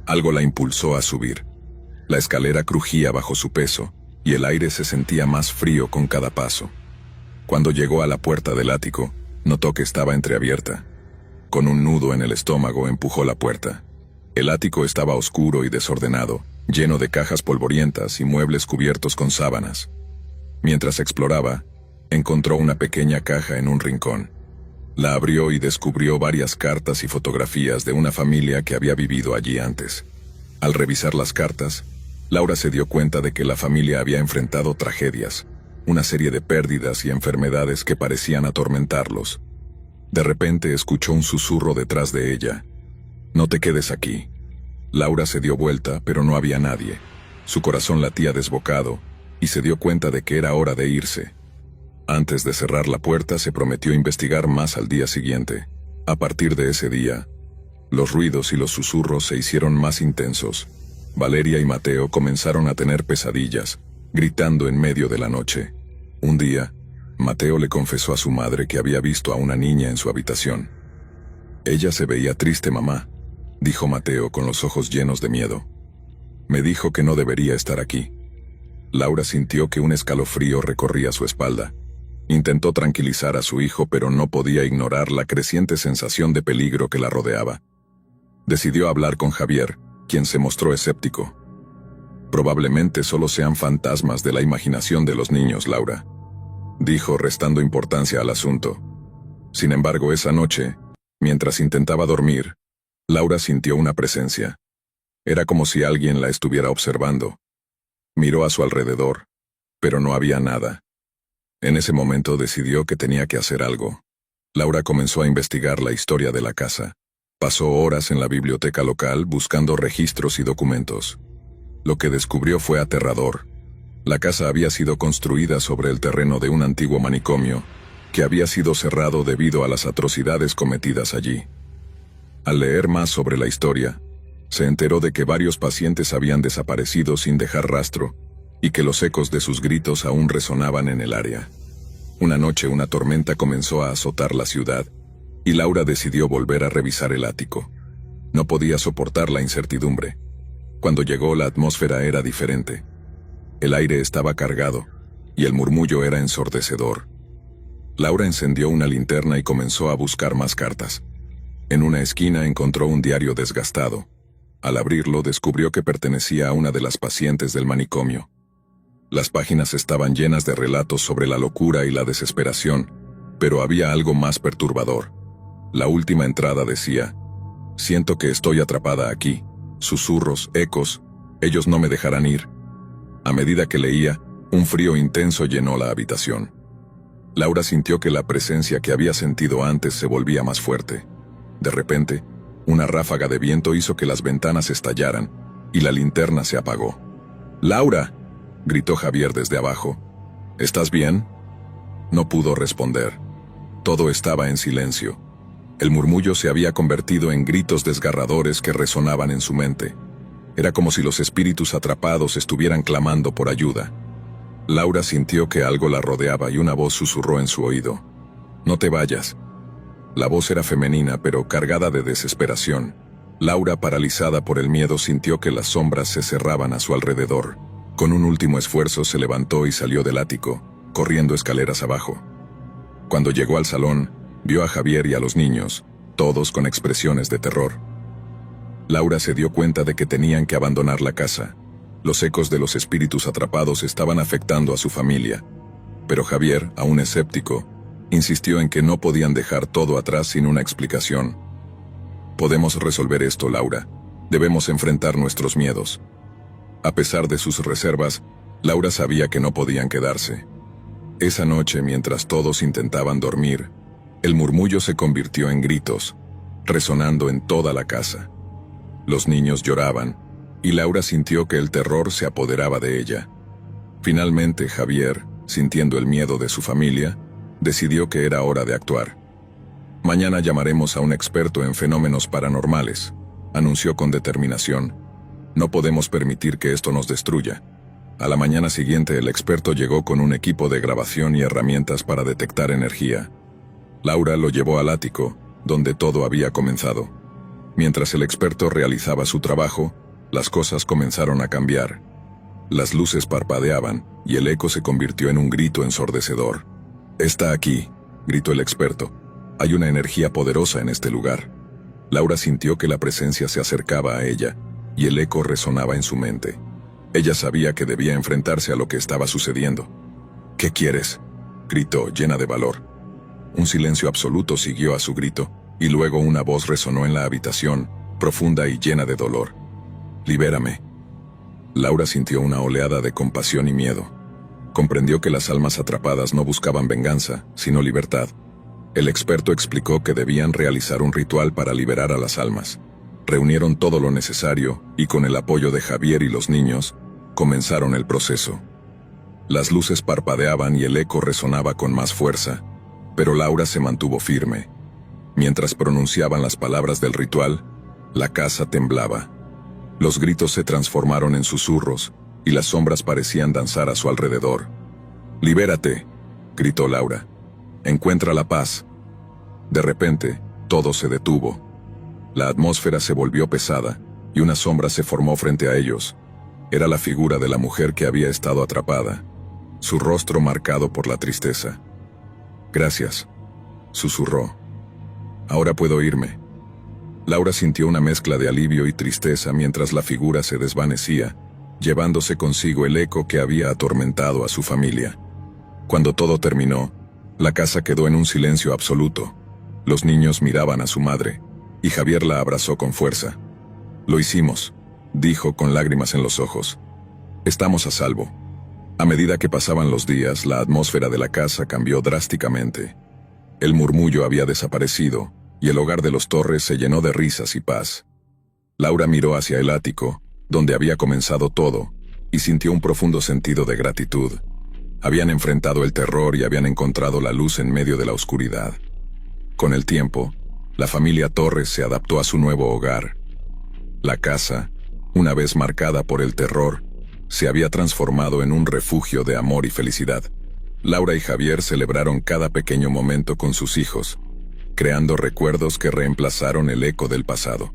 [SPEAKER 1] Algo la impulsó a subir. La escalera crujía bajo su peso, y el aire se sentía más frío con cada paso. Cuando llegó a la puerta del ático, notó que estaba entreabierta. Con un nudo en el estómago empujó la puerta. El ático estaba oscuro y desordenado, lleno de cajas polvorientas y muebles cubiertos con sábanas. Mientras exploraba, encontró una pequeña caja en un rincón. La abrió y descubrió varias cartas y fotografías de una familia que había vivido allí antes. Al revisar las cartas, Laura se dio cuenta de que la familia había enfrentado tragedias, una serie de pérdidas y enfermedades que parecían atormentarlos. De repente escuchó un susurro detrás de ella. «No te quedes aquí». Laura se dio vuelta, pero no había nadie. Su corazón latía desbocado, y se dio cuenta de que era hora de irse. Antes de cerrar la puerta, se prometió investigar más al día siguiente. A partir de ese día, los ruidos y los susurros se hicieron más intensos. Valeria y Mateo comenzaron a tener pesadillas, gritando en medio de la noche. Un día, Mateo le confesó a su madre que había visto a una niña en su habitación. «Ella se veía triste, mamá», dijo Mateo con los ojos llenos de miedo. «Me dijo que no debería estar aquí». Laura sintió que un escalofrío recorría su espalda. Intentó tranquilizar a su hijo, pero no podía ignorar la creciente sensación de peligro que la rodeaba. Decidió hablar con Javier, quien se mostró escéptico. «Probablemente solo sean fantasmas de la imaginación de los niños, Laura», dijo restando importancia al asunto. Sin embargo, esa noche, mientras intentaba dormir, Laura sintió una presencia. Era como si alguien la estuviera observando. Miró a su alrededor, pero no había nada. En ese momento decidió que tenía que hacer algo. Laura comenzó a investigar la historia de la casa. Pasó horas en la biblioteca local buscando registros y documentos. Lo que descubrió fue aterrador. La casa había sido construida sobre el terreno de un antiguo manicomio, que había sido cerrado debido a las atrocidades cometidas allí. Al leer más sobre la historia, se enteró de que varios pacientes habían desaparecido sin dejar rastro, y que los ecos de sus gritos aún resonaban en el área. Una noche una tormenta comenzó a azotar la ciudad, y Laura decidió volver a revisar el ático. No podía soportar la incertidumbre. Cuando llegó, la atmósfera era diferente. El aire estaba cargado, y el murmullo era ensordecedor. Laura encendió una linterna y comenzó a buscar más cartas. En una esquina encontró un diario desgastado. Al abrirlo, descubrió que pertenecía a una de las pacientes del manicomio. Las páginas estaban llenas de relatos sobre la locura y la desesperación, pero había algo más perturbador. La última entrada decía: «Siento que estoy atrapada aquí. Susurros, ecos, ellos no me dejarán ir». A medida que leía, un frío intenso llenó la habitación. Laura sintió que la presencia que había sentido antes se volvía más fuerte. De repente, una ráfaga de viento hizo que las ventanas estallaran, y la linterna se apagó. «¡Laura!», gritó Javier desde abajo. «¿Estás bien?». No pudo responder. Todo estaba en silencio. El murmullo se había convertido en gritos desgarradores que resonaban en su mente. Era como si los espíritus atrapados estuvieran clamando por ayuda. Laura sintió que algo la rodeaba y una voz susurró en su oído: «No te vayas». La voz era femenina, pero cargada de desesperación. Laura, paralizada por el miedo, sintió que las sombras se cerraban a su alrededor. Con un último esfuerzo se levantó y salió del ático, corriendo escaleras abajo. Cuando llegó al salón, vio a Javier y a los niños, todos con expresiones de terror. Laura se dio cuenta de que tenían que abandonar la casa. Los ecos de los espíritus atrapados estaban afectando a su familia. Pero Javier, aún escéptico, insistió en que no podían dejar todo atrás sin una explicación. «Podemos resolver esto, Laura. Debemos enfrentar nuestros miedos». A pesar de sus reservas, Laura sabía que no podían quedarse. Esa noche, mientras todos intentaban dormir, el murmullo se convirtió en gritos, resonando en toda la casa. Los niños lloraban, y Laura sintió que el terror se apoderaba de ella. Finalmente, Javier, sintiendo el miedo de su familia, decidió que era hora de actuar. «Mañana llamaremos a un experto en fenómenos paranormales», anunció con determinación. «No podemos permitir que esto nos destruya». A la mañana siguiente el experto llegó con un equipo de grabación y herramientas para detectar energía. Laura lo llevó al ático, donde todo había comenzado. Mientras el experto realizaba su trabajo, las cosas comenzaron a cambiar. Las luces parpadeaban, y el eco se convirtió en un grito ensordecedor. «Está aquí», gritó el experto. «Hay una energía poderosa en este lugar». Laura sintió que la presencia se acercaba a ella, y el eco resonaba en su mente. Ella sabía que debía enfrentarse a lo que estaba sucediendo. «¿Qué quieres?», gritó, llena de valor. Un silencio absoluto siguió a su grito, y luego una voz resonó en la habitación, profunda y llena de dolor. «Libérame». Laura sintió una oleada de compasión y miedo. Comprendió que las almas atrapadas no buscaban venganza, sino libertad. El experto explicó que debían realizar un ritual para liberar a las almas. Reunieron todo lo necesario, y con el apoyo de Javier y los niños, comenzaron el proceso. Las luces parpadeaban y el eco resonaba con más fuerza, pero Laura se mantuvo firme. Mientras pronunciaban las palabras del ritual, la casa temblaba. Los gritos se transformaron en susurros, y las sombras parecían danzar a su alrededor. «Libérate», gritó Laura. «Encuentra la paz». De repente, todo se detuvo. La atmósfera se volvió pesada, y una sombra se formó frente a ellos. Era la figura de la mujer que había estado atrapada, su rostro marcado por la tristeza. «Gracias», susurró. «Ahora puedo irme». Laura sintió una mezcla de alivio y tristeza mientras la figura se desvanecía, llevándose consigo el eco que había atormentado a su familia. Cuando todo terminó, la casa quedó en un silencio absoluto. Los niños miraban a su madre, y Javier la abrazó con fuerza. «Lo hicimos», dijo con lágrimas en los ojos. «Estamos a salvo». A medida que pasaban los días, la atmósfera de la casa cambió drásticamente. El murmullo había desaparecido, y el hogar de los Torres se llenó de risas y paz. Laura miró hacia el ático, donde había comenzado todo, y sintió un profundo sentido de gratitud. Habían enfrentado el terror y habían encontrado la luz en medio de la oscuridad. Con el tiempo, la familia Torres se adaptó a su nuevo hogar. La casa, una vez marcada por el terror, se había transformado en un refugio de amor y felicidad. Laura y Javier celebraron cada pequeño momento con sus hijos, creando recuerdos que reemplazaron el eco del pasado.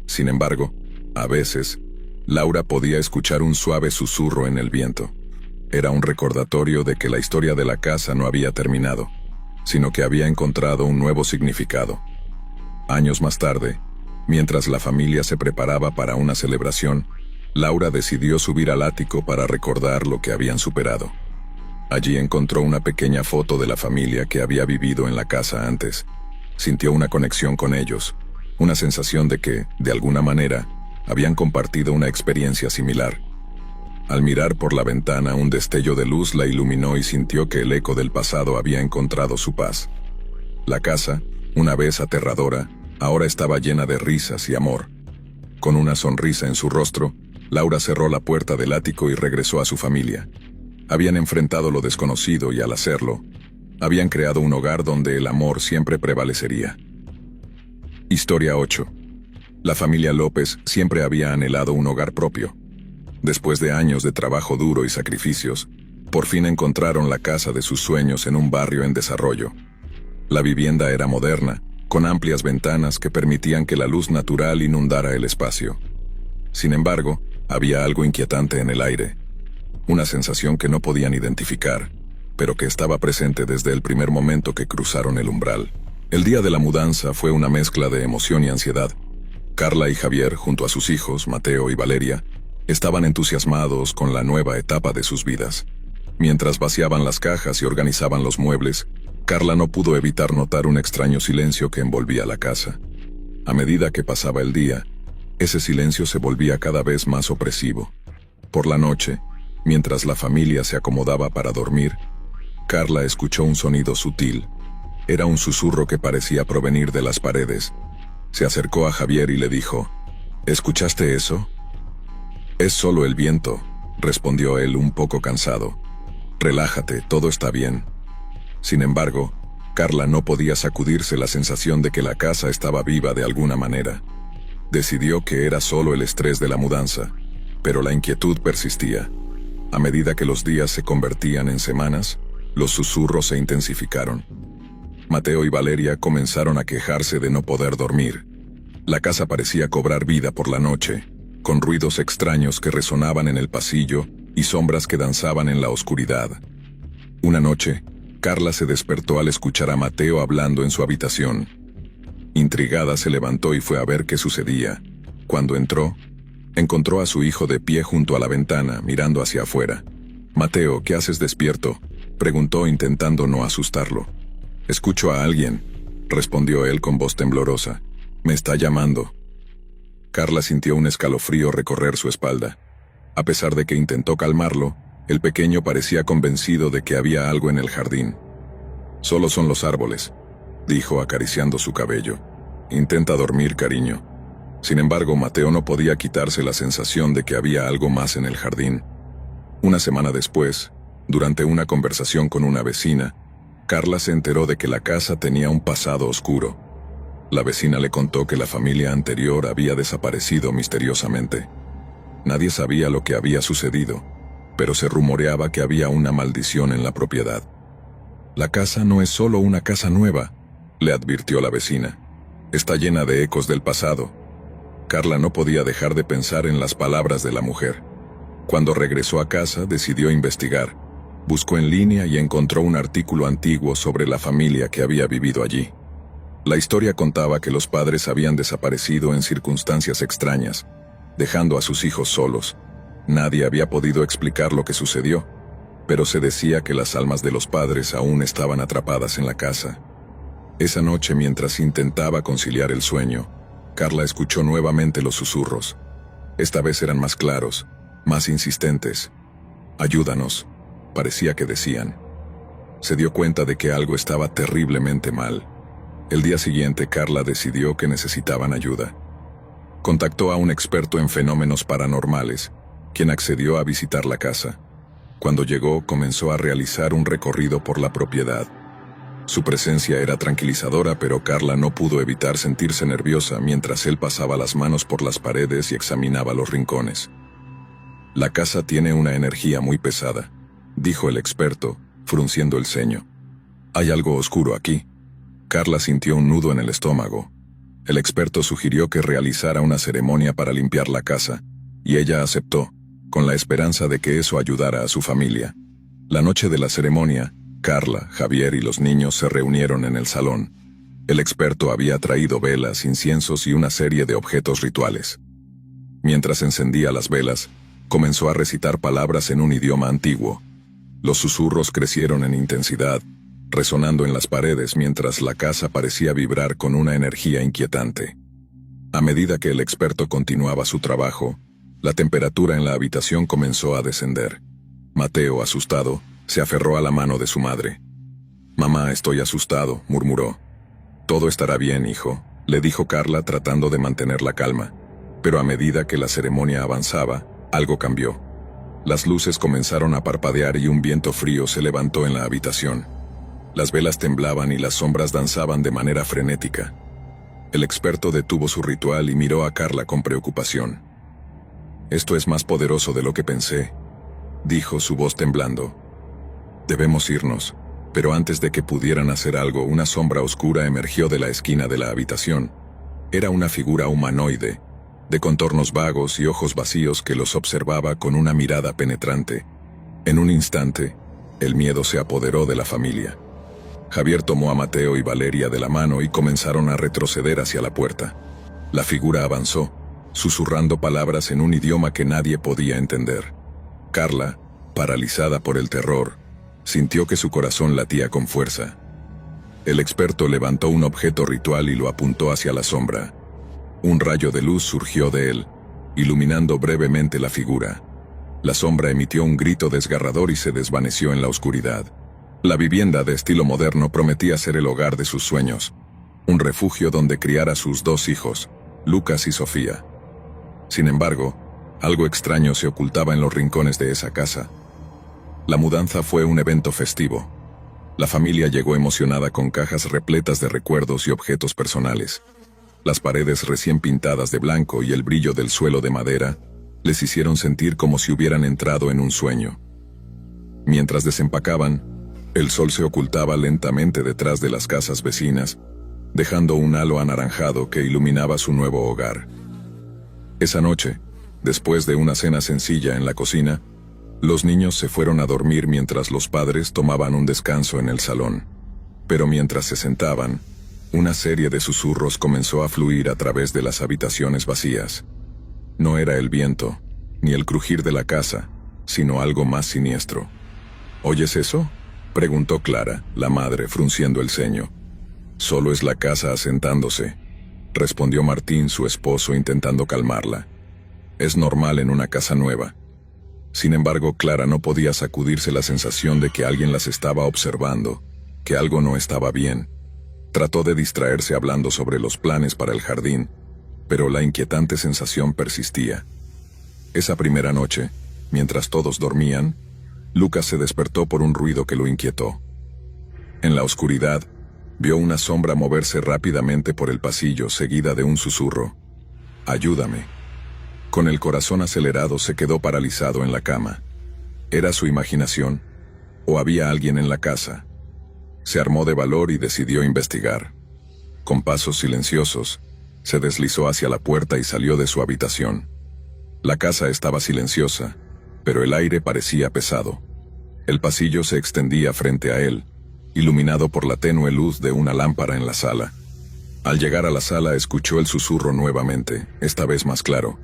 [SPEAKER 1] Sin embargo, a veces, Laura podía escuchar un suave susurro en el viento. Era un recordatorio de que la historia de la casa no había terminado, sino que había encontrado un nuevo significado. Años más tarde, mientras la familia se preparaba para una celebración, Laura decidió subir al ático para recordar lo que habían superado. Allí encontró una pequeña foto de la familia que había vivido en la casa antes. Sintió una conexión con ellos, una sensación de que, de alguna manera, habían compartido una experiencia similar. Al mirar por la ventana, un destello de luz la iluminó y sintió que el eco del pasado había encontrado su paz. La casa, una vez aterradora, ahora estaba llena de risas y amor. Con una sonrisa en su rostro, Laura cerró la puerta del ático y regresó a su familia. Habían enfrentado lo desconocido y al hacerlo, habían creado un hogar donde el amor siempre prevalecería. Historia 8. La familia López siempre había anhelado un hogar propio. Después de años de trabajo duro y sacrificios, por fin encontraron la casa de sus sueños en un barrio en desarrollo. La vivienda era moderna, con amplias ventanas que permitían que la luz natural inundara el espacio. Sin embargo, había algo inquietante en el aire. Una sensación que no podían identificar, pero que estaba presente desde el primer momento que cruzaron el umbral. El día de la mudanza fue una mezcla de emoción y ansiedad. Carla y Javier, junto a sus hijos, Mateo y Valeria, estaban entusiasmados con la nueva etapa de sus vidas. Mientras vaciaban las cajas y organizaban los muebles, Carla no pudo evitar notar un extraño silencio que envolvía la casa. A medida que pasaba el día, ese silencio se volvía cada vez más opresivo. Por la noche, mientras la familia se acomodaba para dormir, Carla escuchó un sonido sutil. Era un susurro que parecía provenir de las paredes. Se acercó a Javier y le dijo: ¿Escuchaste eso? Es solo el viento, respondió él un poco cansado. Relájate, todo está bien. Sin embargo, Carla no podía sacudirse la sensación de que la casa estaba viva de alguna manera. Decidió que era solo el estrés de la mudanza, pero la inquietud persistía. A medida que los días se convertían en semanas, los susurros se intensificaron. Mateo y Valeria comenzaron a quejarse de no poder dormir. La casa parecía cobrar vida por la noche, con ruidos extraños que resonaban en el pasillo y sombras que danzaban en la oscuridad. Una noche, Carla se despertó al escuchar a Mateo hablando en su habitación. Intrigada se levantó y fue a ver qué sucedía. Cuando entró, encontró a su hijo de pie junto a la ventana, mirando hacia afuera. «Mateo, ¿qué haces despierto?», preguntó intentando no asustarlo. «Escucho a alguien», respondió él con voz temblorosa. «Me está llamando». Carla sintió un escalofrío recorrer su espalda. A pesar de que intentó calmarlo, el pequeño parecía convencido de que había algo en el jardín. «Solo son los árboles», dijo acariciando su cabello. «Intenta dormir, cariño». Sin embargo, Mateo no podía quitarse la sensación de que había algo más en el jardín. Una semana después, durante una conversación con una vecina, Carla se enteró de que la casa tenía un pasado oscuro. La vecina le contó que la familia anterior había desaparecido misteriosamente. Nadie sabía lo que había sucedido, pero se rumoreaba que había una maldición en la propiedad. «La casa no es solo una casa nueva», le advirtió la vecina. «Está llena de ecos del pasado». Carla no podía dejar de pensar en las palabras de la mujer. Cuando regresó a casa, decidió investigar. Buscó en línea y encontró un artículo antiguo sobre la familia que había vivido allí. La historia contaba que los padres habían desaparecido en circunstancias extrañas, dejando a sus hijos solos. Nadie había podido explicar lo que sucedió, pero se decía que las almas de los padres aún estaban atrapadas en la casa. Esa noche, mientras intentaba conciliar el sueño, Carla escuchó nuevamente los susurros. Esta vez eran más claros, más insistentes. «Ayúdanos», parecía que decían. Se dio cuenta de que algo estaba terriblemente mal. El día siguiente, Carla decidió que necesitaban ayuda. Contactó a un experto en fenómenos paranormales, quien accedió a visitar la casa. Cuando llegó, comenzó a realizar un recorrido por la propiedad. Su presencia era tranquilizadora, pero Carla no pudo evitar sentirse nerviosa mientras él pasaba las manos por las paredes y examinaba los rincones. «La casa tiene una energía muy pesada», dijo el experto, frunciendo el ceño. «Hay algo oscuro aquí». Carla sintió un nudo en el estómago. El experto sugirió que realizara una ceremonia para limpiar la casa, y ella aceptó, con la esperanza de que eso ayudara a su familia. La noche de la ceremonia, Carla, Javier y los niños se reunieron en el salón. El experto había traído velas, inciensos y una serie de objetos rituales. Mientras encendía las velas, comenzó a recitar palabras en un idioma antiguo. Los susurros crecieron en intensidad, resonando en las paredes mientras la casa parecía vibrar con una energía inquietante. A medida que el experto continuaba su trabajo, la temperatura en la habitación comenzó a descender. Mateo, asustado, se aferró a la mano de su madre. «Mamá, estoy asustado», murmuró. «Todo estará bien, hijo», le dijo Carla tratando de mantener la calma. Pero a medida que la ceremonia avanzaba, algo cambió. Las luces comenzaron a parpadear y un viento frío se levantó en la habitación. Las velas temblaban y las sombras danzaban de manera frenética. El experto detuvo su ritual y miró a Carla con preocupación. «Esto es más poderoso de lo que pensé», dijo, su voz temblando. «Debemos irnos». Pero antes de que pudieran hacer algo, una sombra oscura emergió de la esquina de la habitación. Era una figura humanoide, de contornos vagos y ojos vacíos que los observaba con una mirada penetrante. En un instante, el miedo se apoderó de la familia. Javier tomó a Mateo y Valeria de la mano y comenzaron a retroceder hacia la puerta. La figura avanzó, susurrando palabras en un idioma que nadie podía entender. Carla, paralizada por el terror, sintió que su corazón latía con fuerza. El experto levantó un objeto ritual y lo apuntó hacia la sombra. Un rayo de luz surgió de él, iluminando brevemente la figura. La sombra emitió un grito desgarrador y se desvaneció en la oscuridad. La vivienda de estilo moderno prometía ser el hogar de sus sueños, un refugio donde criar a sus 2 hijos, Lucas y Sofía. Sin embargo, algo extraño se ocultaba en los rincones de esa casa. La mudanza fue un evento festivo. La familia llegó emocionada con cajas repletas de recuerdos y objetos personales. Las paredes recién pintadas de blanco y el brillo del suelo de madera les hicieron sentir como si hubieran entrado en un sueño. Mientras desempacaban, el sol se ocultaba lentamente detrás de las casas vecinas, dejando un halo anaranjado que iluminaba su nuevo hogar. Esa noche, después de una cena sencilla en la cocina, los niños se fueron a dormir mientras los padres tomaban un descanso en el salón. Pero mientras se sentaban, una serie de susurros comenzó a fluir a través de las habitaciones vacías. No era el viento, ni el crujir de la casa, sino algo más siniestro. «¿Oyes eso?», preguntó Clara, la madre, frunciendo el ceño. «Solo es la casa asentándose», respondió Martín, su esposo, intentando calmarla. «Es normal en una casa nueva». Sin embargo, Clara no podía sacudirse la sensación de que alguien las estaba observando, que algo no estaba bien. Trató de distraerse hablando sobre los planes para el jardín, pero la inquietante sensación persistía. Esa primera noche, mientras todos dormían, Lucas se despertó por un ruido que lo inquietó. En la oscuridad, vio una sombra moverse rápidamente por el pasillo, seguida de un susurro. «Ayúdame». Con el corazón acelerado se quedó paralizado en la cama. ¿Era su imaginación? ¿O había alguien en la casa? Se armó de valor y decidió investigar. Con pasos silenciosos, se deslizó hacia la puerta y salió de su habitación. La casa estaba silenciosa, pero el aire parecía pesado. El pasillo se extendía frente a él, iluminado por la tenue luz de una lámpara en la sala. Al llegar a la sala escuchó el susurro nuevamente, esta vez más claro.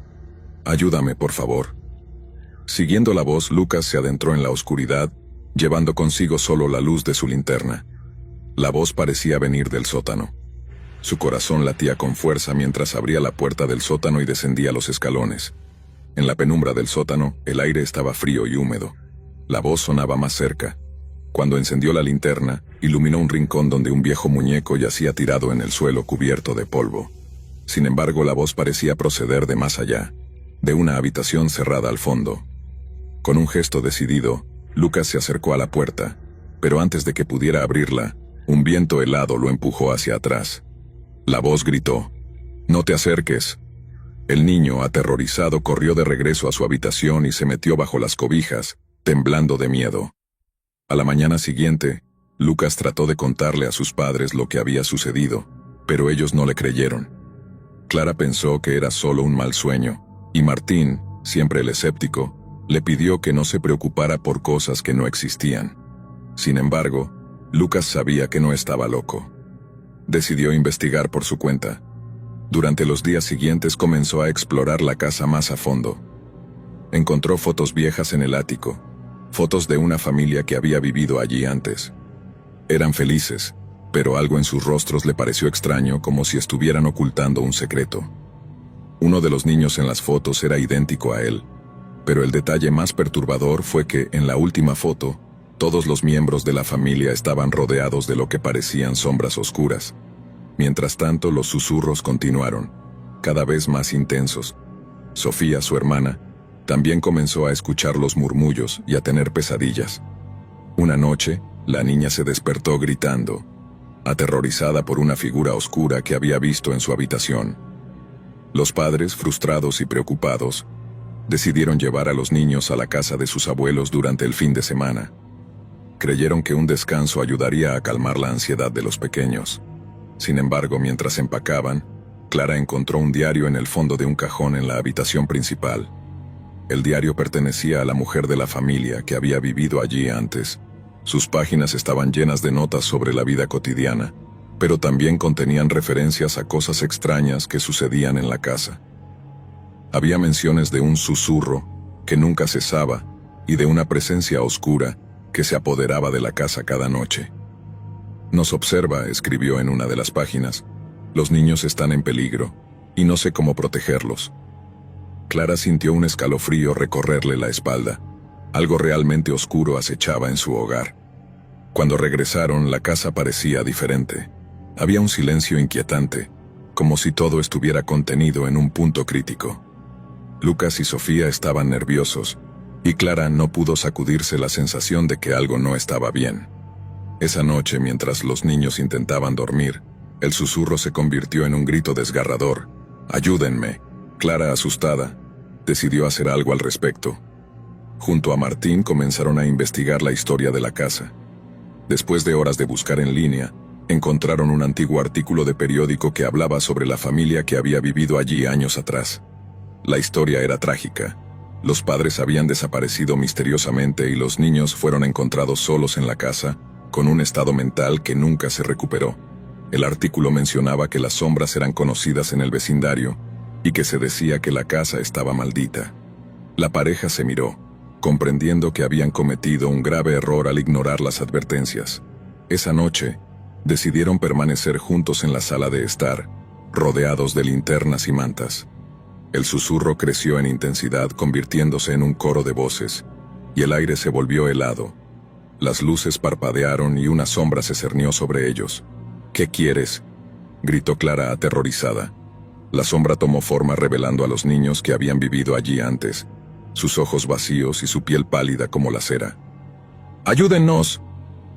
[SPEAKER 1] «Ayúdame, por favor». Siguiendo la voz, Lucas se adentró en la oscuridad, llevando consigo solo la luz de su linterna. La voz parecía venir del sótano. Su corazón latía con fuerza mientras abría la puerta del sótano y descendía los escalones. En la penumbra del sótano, el aire estaba frío y húmedo. La voz sonaba más cerca. Cuando encendió la linterna, iluminó un rincón donde un viejo muñeco yacía tirado en el suelo cubierto de polvo. Sin embargo, la voz parecía proceder de más allá, de una habitación cerrada al fondo. Con un gesto decidido, Lucas se acercó a la puerta, pero antes de que pudiera abrirla, un viento helado lo empujó hacia atrás. La voz gritó: «No te acerques». El niño, aterrorizado, corrió de regreso a su habitación y se metió bajo las cobijas, temblando de miedo. A la mañana siguiente, Lucas trató de contarle a sus padres lo que había sucedido, pero ellos no le creyeron. Clara pensó que era solo un mal sueño, y Martín, siempre el escéptico, le pidió que no se preocupara por cosas que no existían. Sin embargo, Lucas sabía que no estaba loco. Decidió investigar por su cuenta. Durante los días siguientes comenzó a explorar la casa más a fondo. Encontró fotos viejas en el ático, fotos de una familia que había vivido allí antes. Eran felices, pero algo en sus rostros le pareció extraño, como si estuvieran ocultando un secreto. Uno de los niños en las fotos era idéntico a él, pero el detalle más perturbador fue que, en la última foto, todos los miembros de la familia estaban rodeados de lo que parecían sombras oscuras. Mientras tanto, los susurros continuaron, cada vez más intensos. Sofía, su hermana, también comenzó a escuchar los murmullos y a tener pesadillas. Una noche, la niña se despertó gritando: aterrorizada por una figura oscura que había visto en su habitación. Los padres, frustrados y preocupados, decidieron llevar a los niños a la casa de sus abuelos durante el fin de semana. Creyeron que un descanso ayudaría a calmar la ansiedad de los pequeños. Sin embargo, mientras empacaban, Clara encontró un diario en el fondo de un cajón en la habitación principal. El diario pertenecía a la mujer de la familia que había vivido allí antes. Sus páginas estaban llenas de notas sobre la vida cotidiana, pero también contenían referencias a cosas extrañas que sucedían en la casa. Había menciones de un susurro que nunca cesaba y de una presencia oscura que se apoderaba de la casa cada noche. Nos observa, escribió en una de las páginas. Los niños están en peligro y no sé cómo protegerlos. Clara sintió un escalofrío recorrerle la espalda. Algo realmente oscuro acechaba en su hogar. Cuando regresaron, la casa parecía diferente. Había un silencio inquietante, como si todo estuviera contenido en un punto crítico. Lucas y Sofía estaban nerviosos, y Clara no pudo sacudirse la sensación de que algo no estaba bien. Esa noche, mientras los niños intentaban dormir, el susurro se convirtió en un grito desgarrador. «¡Ayúdenme!». Clara, asustada, decidió hacer algo al respecto. Junto a Martín comenzaron a investigar la historia de la casa. Después de horas de buscar en línea, encontraron un antiguo artículo de periódico que hablaba sobre la familia que había vivido allí años atrás. La historia era trágica. Los padres habían desaparecido misteriosamente y los niños fueron encontrados solos en la casa, con un estado mental que nunca se recuperó. El artículo mencionaba que las sombras eran conocidas en el vecindario y que se decía que la casa estaba maldita. La pareja se miró, comprendiendo que habían cometido un grave error al ignorar las advertencias. Esa noche, decidieron permanecer juntos en la sala de estar, rodeados de linternas y mantas. El susurro creció en intensidad, convirtiéndose en un coro de voces, y el aire se volvió helado. Las luces parpadearon y una sombra se cernió sobre ellos. «¿Qué quieres?», gritó Clara aterrorizada. La sombra tomó forma revelando a los niños que habían vivido allí antes, sus ojos vacíos y su piel pálida como la cera. «¡Ayúdennos!»,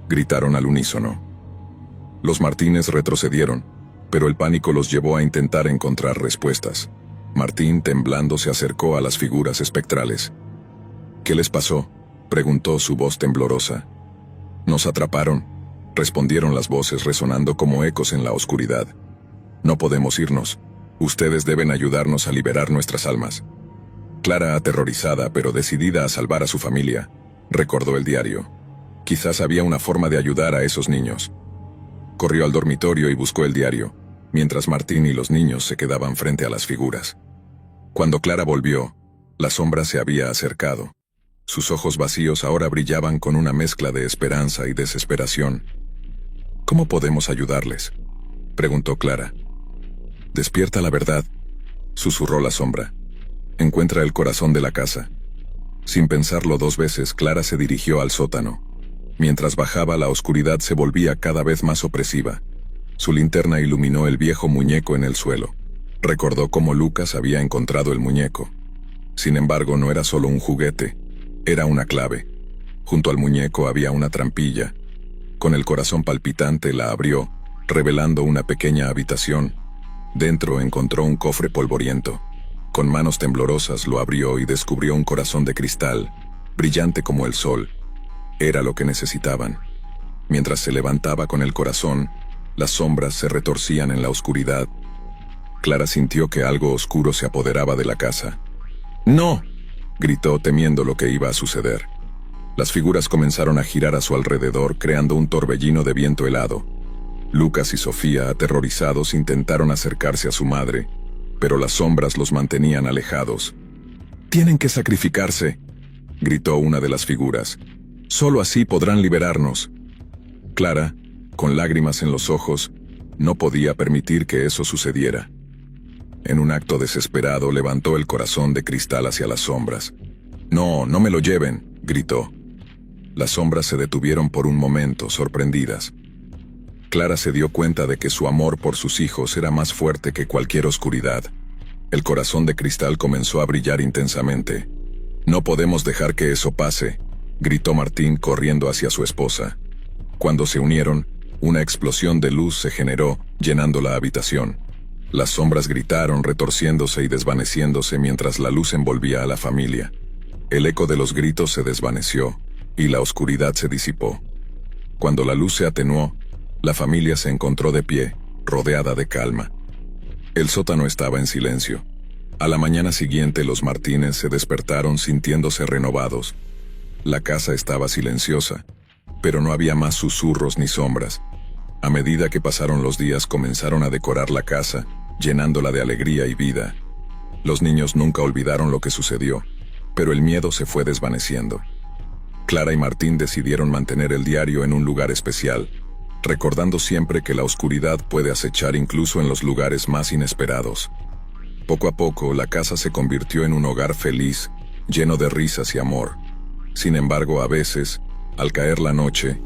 [SPEAKER 1] gritaron al unísono. Los Martínez retrocedieron, pero el pánico los llevó a intentar encontrar respuestas. Martín, temblando, se acercó a las figuras espectrales. «¿Qué les pasó?», preguntó su voz temblorosa. «Nos atraparon», respondieron las voces resonando como ecos en la oscuridad. «No podemos irnos. Ustedes deben ayudarnos a liberar nuestras almas». Clara, aterrorizada pero decidida a salvar a su familia, recordó el diario. Quizás había una forma de ayudar a esos niños. Corrió al dormitorio y buscó el diario, mientras Martín y los niños se quedaban frente a las figuras. Cuando Clara volvió, la sombra se había acercado. Sus ojos vacíos ahora brillaban con una mezcla de esperanza y desesperación. «¿Cómo podemos ayudarles?», preguntó Clara. «Despierta la verdad», susurró la sombra. «Encuentra el corazón de la casa». Sin pensarlo dos veces, Clara se dirigió al sótano. Mientras bajaba, la oscuridad se volvía cada vez más opresiva. Su linterna iluminó el viejo muñeco en el suelo. Recordó cómo Lucas había encontrado el muñeco. Sin embargo, no era solo un juguete, era una clave. Junto al muñeco había una trampilla. Con el corazón palpitante la abrió, revelando una pequeña habitación. Dentro encontró un cofre polvoriento. Con manos temblorosas lo abrió y descubrió un corazón de cristal, brillante como el sol. Era lo que necesitaban. Mientras se levantaba con el corazón, las sombras se retorcían en la oscuridad. Clara sintió que algo oscuro se apoderaba de la casa. «¡No!», gritó, temiendo lo que iba a suceder. Las figuras comenzaron a girar a su alrededor, creando un torbellino de viento helado. Lucas y Sofía, aterrorizados, intentaron acercarse a su madre, pero las sombras los mantenían alejados. «¡Tienen que sacrificarse!», gritó una de las figuras. «Solo así podrán liberarnos». Clara, con lágrimas en los ojos, no podía permitir que eso sucediera. En un acto desesperado, levantó el corazón de cristal hacia las sombras. «No, no me lo lleven», gritó. Las sombras se detuvieron por un momento, sorprendidas. Clara se dio cuenta de que su amor por sus hijos era más fuerte que cualquier oscuridad. El corazón de cristal comenzó a brillar intensamente. «No podemos dejar que eso pase», gritó Martín corriendo hacia su esposa. Cuando se unieron, Una explosión de luz se generó, llenando la habitación. Las sombras gritaron, retorciéndose y desvaneciéndose mientras la luz envolvía a la familia. El eco de los gritos se desvaneció, y la oscuridad se disipó. Cuando la luz se atenuó, la familia se encontró de pie, rodeada de calma. El sótano estaba en silencio. A la mañana siguiente los Martínez se despertaron sintiéndose renovados. La casa estaba silenciosa, pero no había más susurros ni sombras. A medida que pasaron los días comenzaron a decorar la casa, llenándola de alegría y vida. Los niños nunca olvidaron lo que sucedió, pero el miedo se fue desvaneciendo. Clara y Martín decidieron mantener el diario en un lugar especial, recordando siempre que la oscuridad puede acechar incluso en los lugares más inesperados. Poco a poco, la casa se convirtió en un hogar feliz, lleno de risas y amor. Sin embargo, a veces, al caer la noche,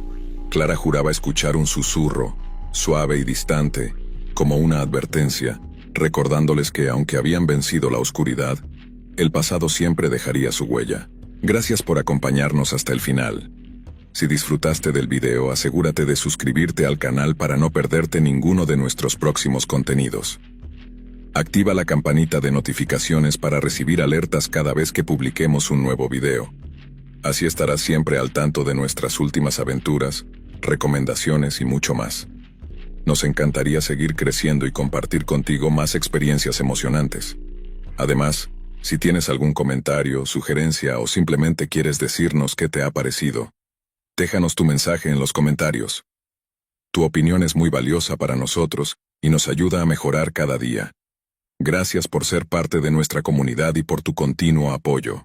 [SPEAKER 1] Clara juraba escuchar un susurro, suave y distante, como una advertencia, recordándoles que aunque habían vencido la oscuridad, el pasado siempre dejaría su huella. Gracias por acompañarnos hasta el final. Si disfrutaste del video, asegúrate de suscribirte al canal para no perderte ninguno de nuestros próximos contenidos. Activa la campanita de notificaciones para recibir alertas cada vez que publiquemos un nuevo video. Así estarás siempre al tanto de nuestras últimas aventuras, recomendaciones y mucho más. Nos encantaría seguir creciendo y compartir contigo más experiencias emocionantes. Además, si tienes algún comentario, sugerencia o simplemente quieres decirnos qué te ha parecido, déjanos tu mensaje en los comentarios. Tu opinión es muy valiosa para nosotros y nos ayuda a mejorar cada día. Gracias por ser parte de nuestra comunidad y por tu continuo apoyo.